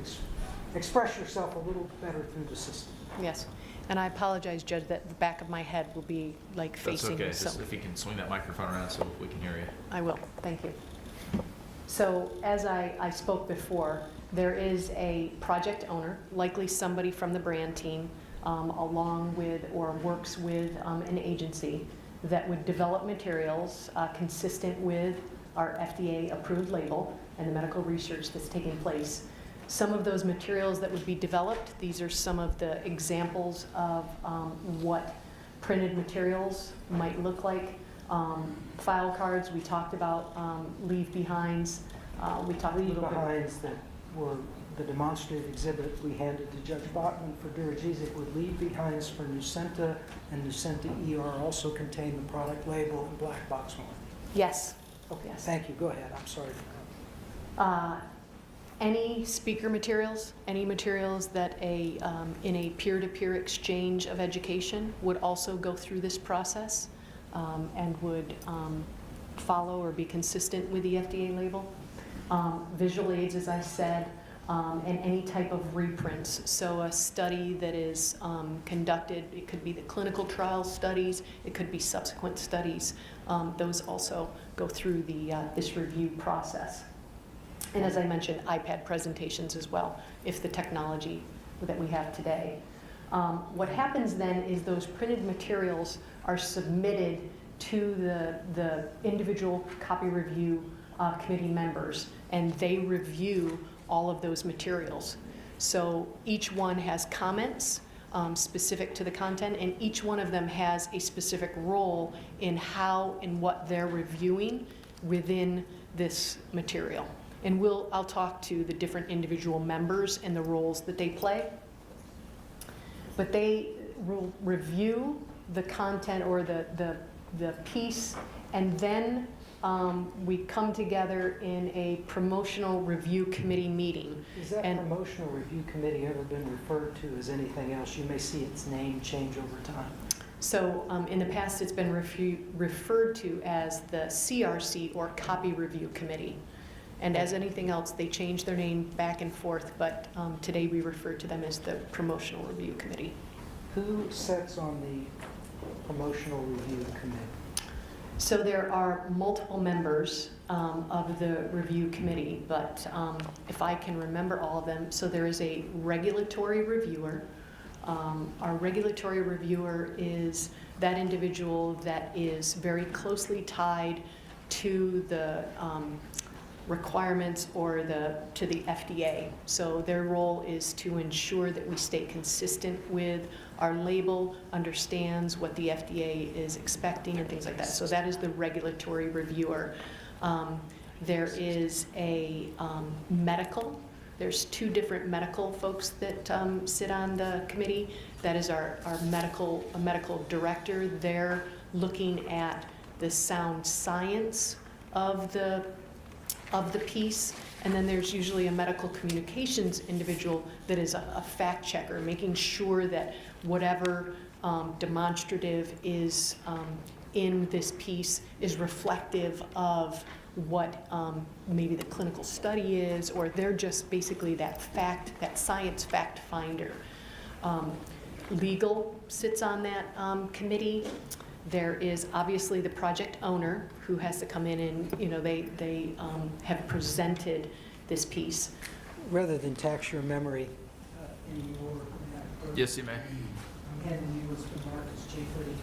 S2: express yourself a little better through the system.
S1: Yes. And I apologize, Judge, that the back of my head will be like
S3: That's
S1: facing.
S3: okay,
S1: so-
S3: just if you can swing that microphone around so we can hear you.
S1: I will, thank you. So as I spoke before, there is a project owner, likely somebody from the brand team, along with or works with an agency that would develop materials consistent with our FDA-approved label and the medical research that's taking place. Some of those materials that would be developed, these are some of the examples of what printed materials might look like. File cards, we talked about leave-behinds. We talked a little bit.
S2: Leave-behinds that were the demonstrative exhibit we handed to Judge Bachman for Duragesic were leave-behinds for Nucenta, and Nucenta ER also contained the product label and black box warning.
S1: Yes.
S2: Okay,
S1: Yes.
S2: thank you. Go ahead. I'm sorry.
S1: Any speaker materials, any materials that in a peer-to-peer exchange of education would also go through this process and would follow or be consistent with the FDA label. Visual aids, as I said, and any type of reprints. So a study that is conducted, it could be the clinical trial studies, it could be subsequent studies. Those also go through this review process. And as I mentioned, iPad presentations as well, if the technology that we have today. What happens then is those printed materials are submitted to the individual copy review committee members, and they review all of those materials. So each one has comments specific to the content, and each one of them has a specific role in how and what they're reviewing within this material. And I'll talk to the different individual members and the roles that they play. But they will review the content or the piece, and then we come together in a promotional review committee meeting.
S2: Has that
S1: And-
S2: promotional review committee ever been referred to as anything else? You may see its name change over time.
S1: So in the past, it's been referred to as the CRC, or Copy Review Committee. And as anything else, they change their name back and forth, but today we refer to them as the Promotional Review Committee.
S2: Who sits on the promotional review committee?
S1: So there are multiple members of the review committee, but if I can remember all of them, so there is a regulatory reviewer. Our regulatory reviewer is that individual that is very closely tied to the requirements or to the FDA. So their role is to ensure that we stay consistent with our label, understands what the FDA is expecting and things like that. So that is the regulatory reviewer. There is a medical. There's two different medical folks that sit on the committee. That is our medical director. They're looking at the sound science of the piece, and then there's usually a medical communications individual that is a fact checker, making sure that whatever demonstrative is in this piece is reflective of what maybe the clinical study is, or they're just basically that science fact finder. Legal sits on that committee. There is obviously the project owner who has to come in and, they have presented this piece.
S2: Rather than tax your memory in your...
S3: Yes, you may.
S2: I'm handing you what's been marked as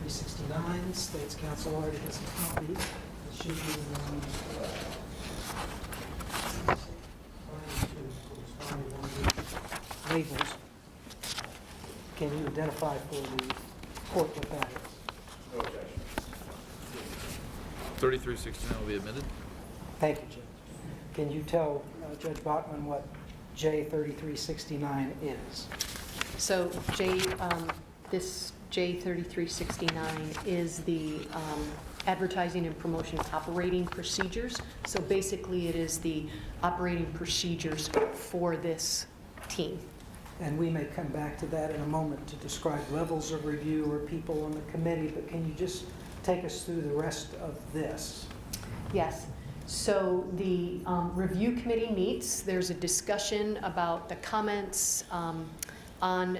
S2: J3369. State's Council already has a copy. It should be labels. Can you identify for the court what that is?
S4: No objection.
S3: 3369 will be admitted.
S2: Thank you, Judge. Can you tell Judge Bachman what J3369 is?
S1: So this J3369 is the advertising and promotion operating procedures. So basically it is the operating procedures for this team.
S2: And we may come back to that in a moment to describe levels of review or people on the committee, but can you just take us through the rest of this?
S1: Yes. So the review committee meets. There's a discussion about the comments on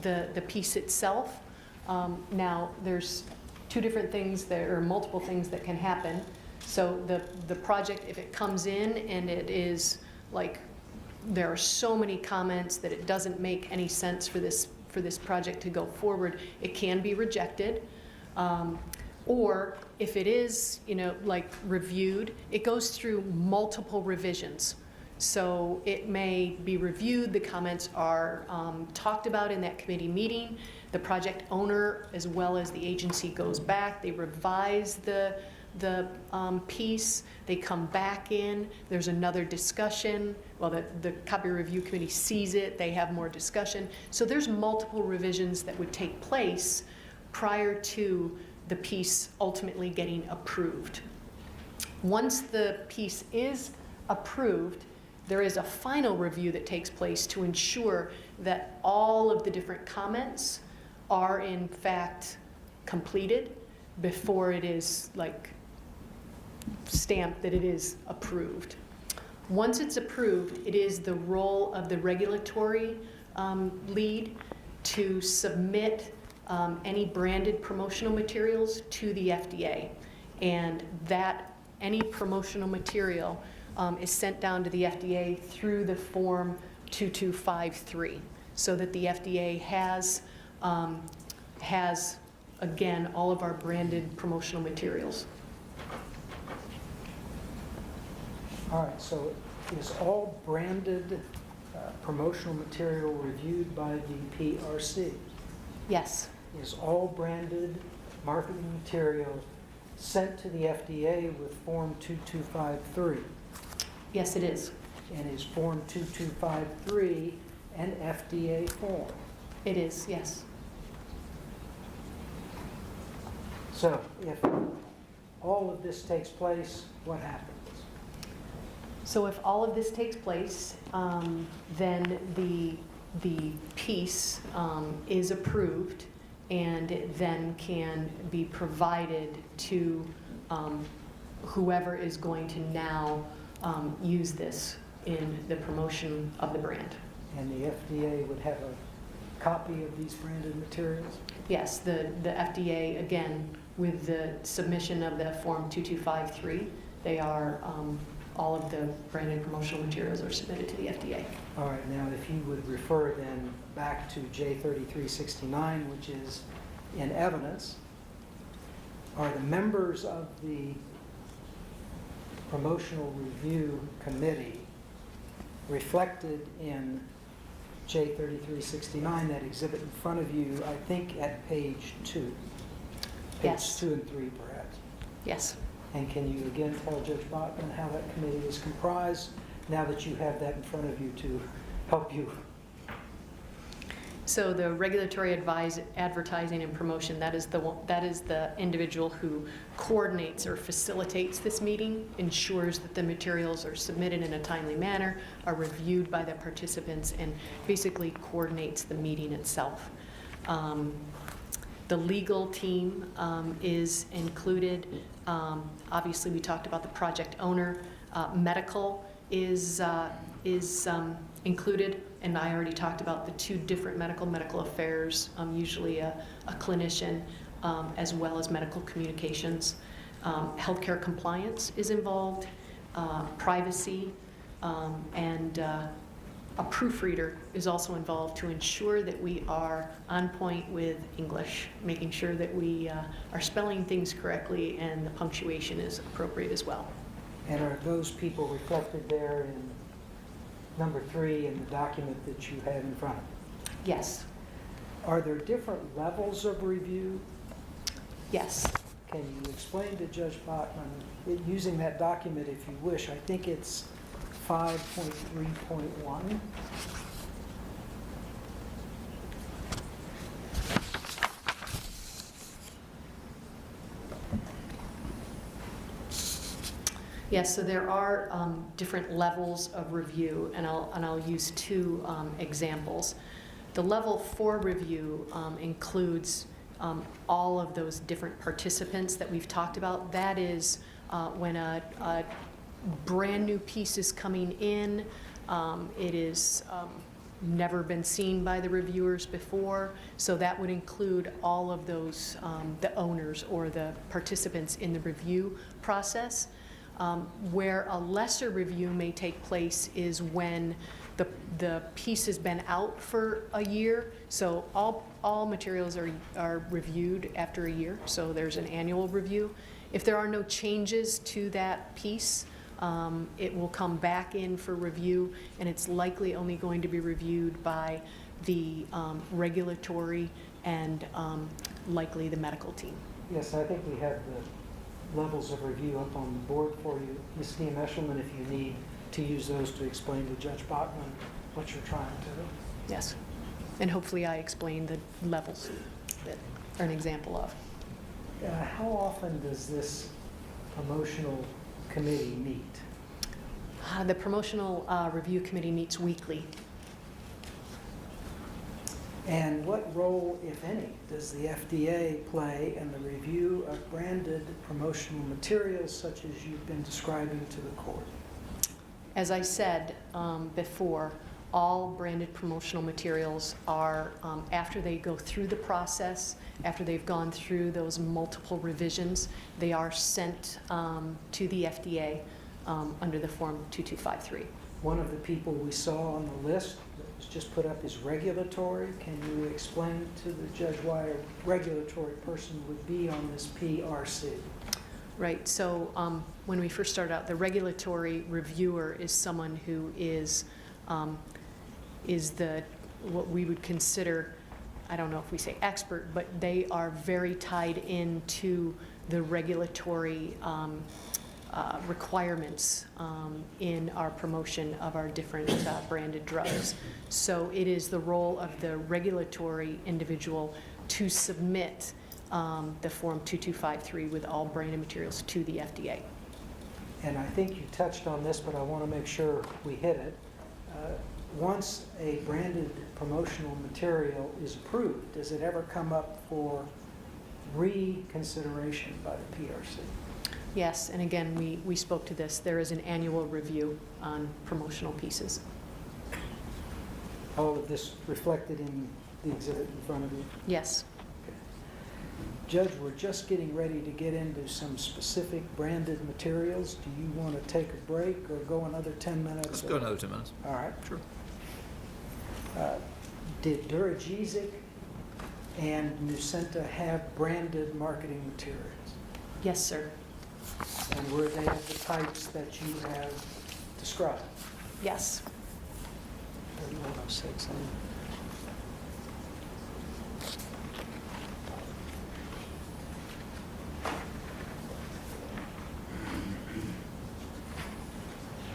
S1: the piece itself. Now, there's two different things or multiple things that can happen. So the project, if it comes in and it is like, there are so many comments that it doesn't make any sense for this project to go forward, it can be rejected. Or if it is, like reviewed, it goes through multiple revisions. So it may be reviewed, the comments are talked about in that committee meeting. The project owner, as well as the agency, goes back, they revise the piece, they come back in, there's another discussion. Well, the copy review committee sees it, they have more discussion. So there's multiple revisions that would take place prior to the piece ultimately getting approved. Once the piece is approved, there is a final review that takes place to ensure that all of the different comments are in fact completed before it is like stamped that it is approved. Once it's approved, it is the role of the regulatory lead to submit any branded promotional materials to the FDA. And that any promotional material is sent down to the FDA through the form 2253, so that the FDA has again, all of our branded promotional materials.
S2: All right, so is all branded promotional material reviewed by the PRC?
S1: Yes.
S2: Is all branded marketing material sent to the FDA with Form 2253?
S1: Yes, it is.
S2: And is Form 2253 an FDA form?
S1: It is, yes.
S2: So if all of this takes place, what happens?
S1: So if all of this takes place, then the piece is approved, and it then can be provided to whoever is going to now use this in the promotion of the brand.
S2: And the FDA would have a copy of these branded materials?
S1: Yes, the FDA, again, with the submission of the Form 2253, they are, all of the branded promotional materials are submitted to the FDA.
S2: All right, now if you would refer then back to J3369, which is in evidence, are the members of the promotional review committee reflected in J3369, that exhibit in front of you, I think at page 2?
S1: Yes.
S2: Page 2 and 3, perhaps.
S1: Yes.
S2: And can you again tell Judge Bachman how that committee is comprised, now that you have that in front of you to help you?
S1: So the regulatory advertising and promotion, that is the individual who coordinates or facilitates this meeting, ensures that the materials are submitted in a timely manner, are reviewed by the participants, and basically coordinates the meeting itself. The legal team is included. Obviously, we talked about the project owner. Medical is included, and I already talked about the two different medical affairs, usually a clinician, as well as medical communications. Healthcare compliance is involved, privacy, and a proofreader is also involved to ensure that we are on point with English, making sure that we are spelling things correctly and the punctuation is appropriate as well.
S2: And are those people reflected there in number 3 in the document that you have in front of you?
S1: Yes.
S2: Are there different levels of review?
S1: Yes.
S2: Can you explain to Judge Bachman, using that document if you wish, I think it's 5.3.1.
S1: Yes, so there are different levels of review, and I'll use two examples. The level 4 review includes all of those different participants that we've talked about. That is when a brand new piece is coming in, it is never been seen by the reviewers before, so that would include all of those, the owners or the participants in the review process. Where a lesser review may take place is when the piece has been out for a year. So all materials are reviewed after a year, so there's an annual review. If there are no changes to that piece, it will come back in for review, and it's likely only going to be reviewed by the regulatory and likely the medical team.
S2: Yes, I think we have the levels of review up on the board for you. Ms. Eshelman, if you need to use those to explain to Judge Bachman what you're trying to do.
S1: Yes, and hopefully I explained the levels that are an example of.
S2: How often does this promotional committee meet?
S1: The promotional review committee meets weekly.
S2: And what role, if any, does the FDA play in the review of branded promotional materials such as you've been describing to the court?
S1: As I said before, all branded promotional materials are, after they go through the process, after they've gone through those multiple revisions, they are sent to the FDA under the Form 2253.
S2: One of the people we saw on the list that was just put up is regulatory. Can you explain to the judge why a regulatory person would be on this PRC?
S1: Right, so when we first started out, the regulatory reviewer is someone who is what we would consider, I don't know if we say expert, but they are very tied into the regulatory requirements in our promotion of our different branded drugs. So it is the role of the regulatory individual to submit the Form 2253 with all branded materials to the FDA.
S2: And I think you touched on this, but I want to make sure we hit it. Once a branded promotional material is approved, does it ever come up for reconsideration by the PRC?
S1: Yes, and again, we spoke to this. There is an annual review on promotional pieces.
S2: All of this reflected in the exhibit in front of you?
S1: Yes.
S2: Judge, we're just getting ready to get into some specific branded materials. Do you want to take a break or go another 10 minutes?
S3: Let's go another 10 minutes.
S2: All right.
S3: Sure.
S2: Did Duragesic and Nucenta have branded marketing materials?
S1: Yes, sir.
S2: And were they of the types that you have described?
S1: Yes.
S2: 3106.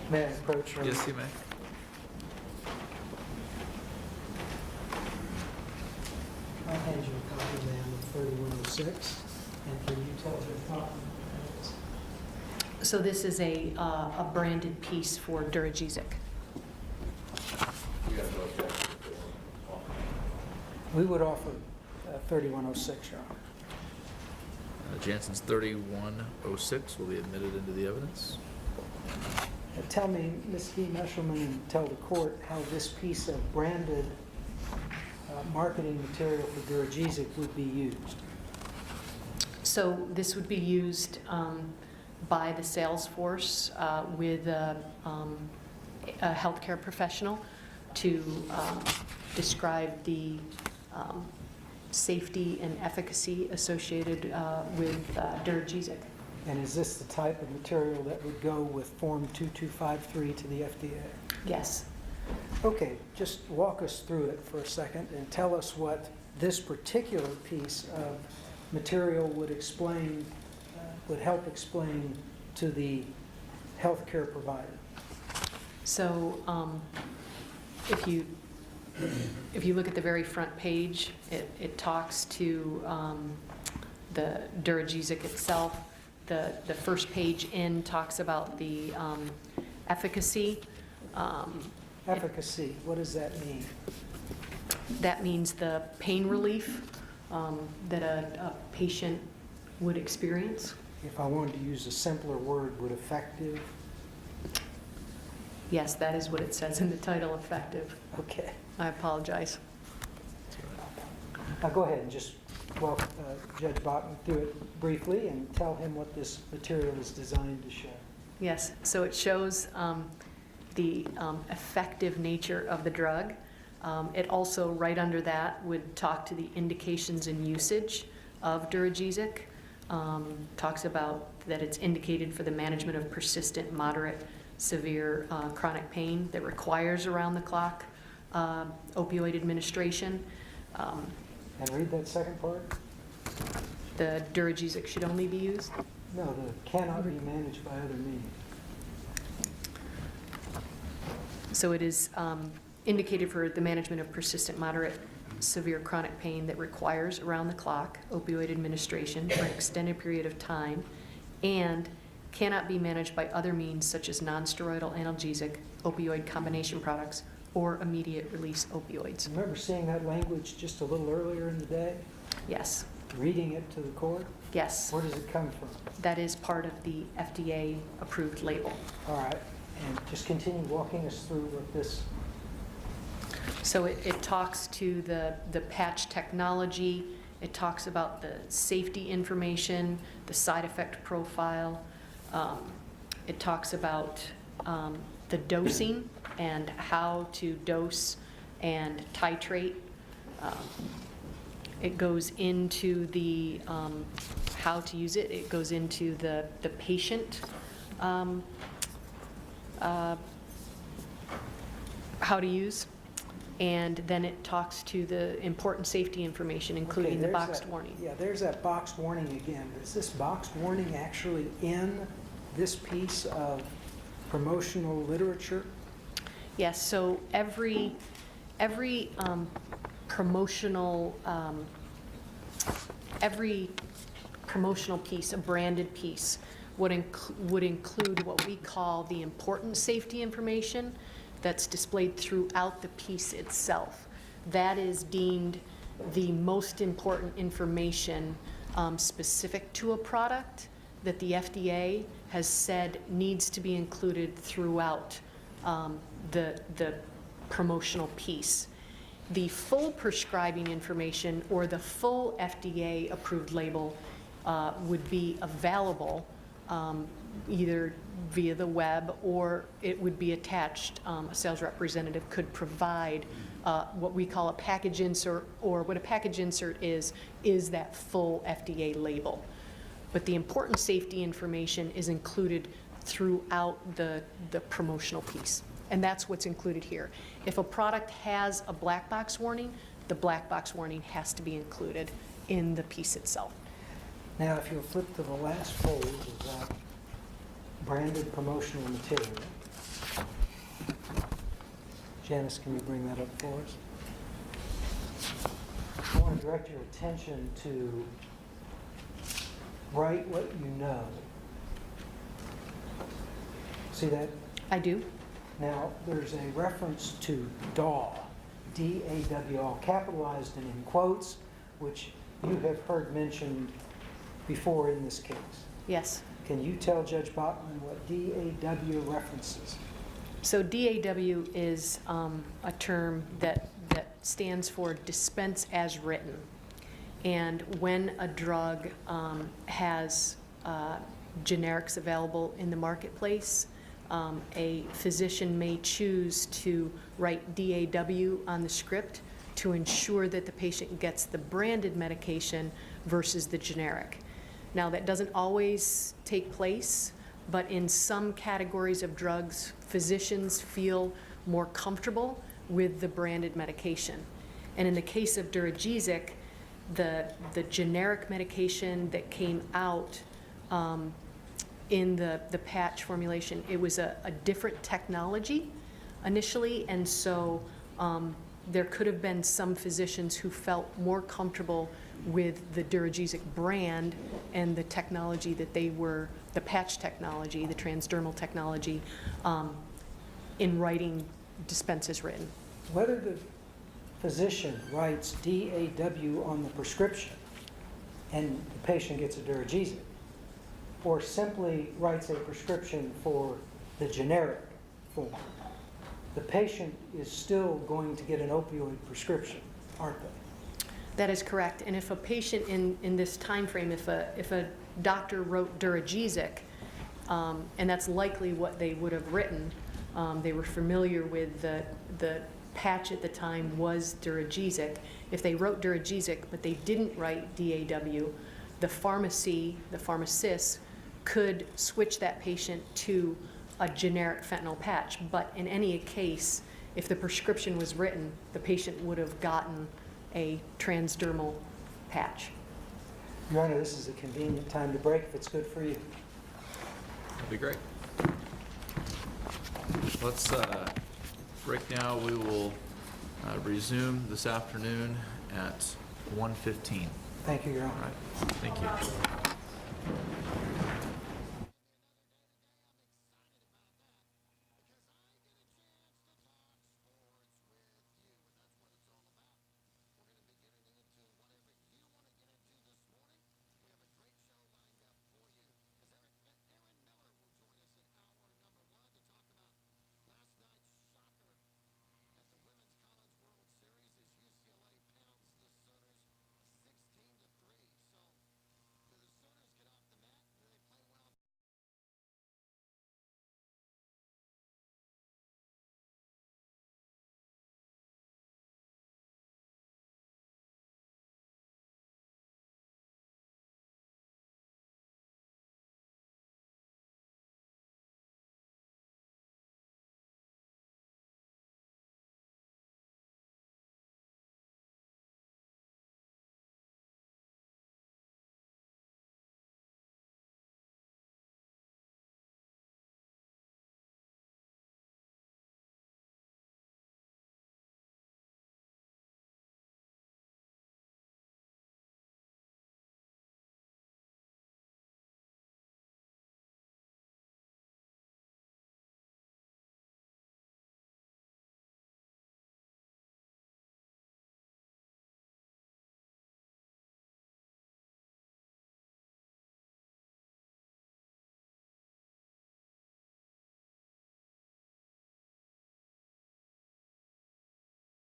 S2: May I approach her?
S3: Yes, you may.
S2: I'll hand you a copy, ma'am, of 3106. And can you tell Judge Bachman what that is?
S1: So this is a branded piece for Duragesic.
S4: We have no objection to it.
S2: We would offer 3106, Your Honor.
S3: Janssen's 3106 will be admitted into the evidence.
S2: Tell me, Ms. Eshelman, and tell the court how this piece of branded marketing material for Duragesic would be used.
S1: So this would be used by the sales force with a healthcare professional to describe the safety and efficacy associated with Duragesic.
S2: And is this the type of material that would go with Form 2253 to the FDA?
S1: Yes.
S2: Okay, just walk us through it for a second and tell us what this particular piece of material would explain, would help explain to the healthcare provider.
S1: So if you look at the very front page, it talks to the Duragesic itself, the first page in talks about the efficacy.
S2: Efficacy, what does that mean?
S1: That means the pain relief that a patient would experience.
S2: If I wanted to use a simpler word, would effective?
S1: Yes, that is what it says in the title, effective.
S2: Okay.
S1: I apologize.
S2: Now go ahead and just walk Judge Bachman through it briefly and tell him what this material is designed to show.
S1: Yes, so it shows the effective nature of the drug. It also, right under that, would talk to the indications and usage of Duragesic. Talks about that it's indicated for the management of persistent, moderate, severe chronic pain that requires around-the-clock opioid administration.
S2: And read that second part?
S1: The Duragesic should only be used.
S2: No, the cannot be managed by other means.
S1: So it is indicated for the management of persistent, moderate, severe chronic pain that requires around-the-clock opioid administration for an extended period of time and cannot be managed by other means such as nonsteroidal analgesic, opioid combination products, or immediate release opioids.
S2: Remember seeing that language just a little earlier in the day?
S1: Yes,
S2: Reading it to the court?
S1: yes,
S2: Where does it come from?
S1: that is part of the FDA-approved label.
S2: All right, and just continue walking us through what this,
S1: So it talks to the patch technology, it talks about the safety information, the side effect profile, it talks about the dosing and how to dose and titrate. It goes into the how to use it, it goes into the patient how to use. And then it talks to the important safety information, including
S2: Okay,
S1: the
S2: there's
S1: boxed
S2: that-
S1: warning.
S2: Yeah, there's that boxed warning again. Is this boxed warning actually in this piece of promotional literature?
S1: Yes, so every promotional piece, a branded piece, would include what we call the important safety information that's displayed throughout the piece itself. That is deemed the most important information specific to a product that the FDA has said needs to be included throughout the promotional piece. The full prescribing information or the full FDA-approved label would be available either via the web or it would be attached. A sales representative could provide what we call a package insert, or what a package insert is that full FDA label. But the important safety information is included throughout the promotional piece. And that's what's included here. If a product has a black box warning, the black box warning has to be included in the piece itself.
S2: Now, if you'll flip to the last page of that branded promotional material. Janice, can you bring that up for us? I want to direct your attention to write what you know. See that?
S1: I do.
S2: Now, there's a reference to DAW, D-A-W, all capitalized and in quotes, which you have heard mentioned before in this case.
S1: Yes.
S2: Can you tell Judge Bachman what DAW references?
S1: So DAW is a term that stands for dispense as written. And when a drug has generics available in the marketplace, a physician may choose to write DAW on the script to ensure that the patient gets the branded medication versus the generic. Now, that doesn't always take place, but in some categories of drugs, physicians feel more comfortable with the branded medication. And in the case of Duragesic, the generic medication that came out in the patch formulation, it was a different technology initially, and so there could have been some physicians who felt more comfortable with the Duragesic brand and the technology that they were, the patch technology, the transdermal technology, in writing dispenses written.
S2: Whether the physician writes DAW on the prescription and the patient gets a Duragesic, or simply writes a prescription for the generic form, the patient is still going to get an opioid prescription, aren't they?
S1: That is correct. And if a patient in this time frame, if a doctor wrote Duragesic, and that's likely what they would have written, they were familiar with the patch at the time was Duragesic. If they wrote Duragesic, but they didn't write DAW, the pharmacy, the pharmacist, could switch that patient to a generic fentanyl patch. But in any case, if the prescription was written, the patient would have gotten a transdermal patch.
S2: Your Honor, this is a convenient time to break if it's good for you.
S3: That'd be great. Let's break now. We will resume this afternoon at 1:15.
S2: Thank you, Your Honor.
S3: All right, thank you.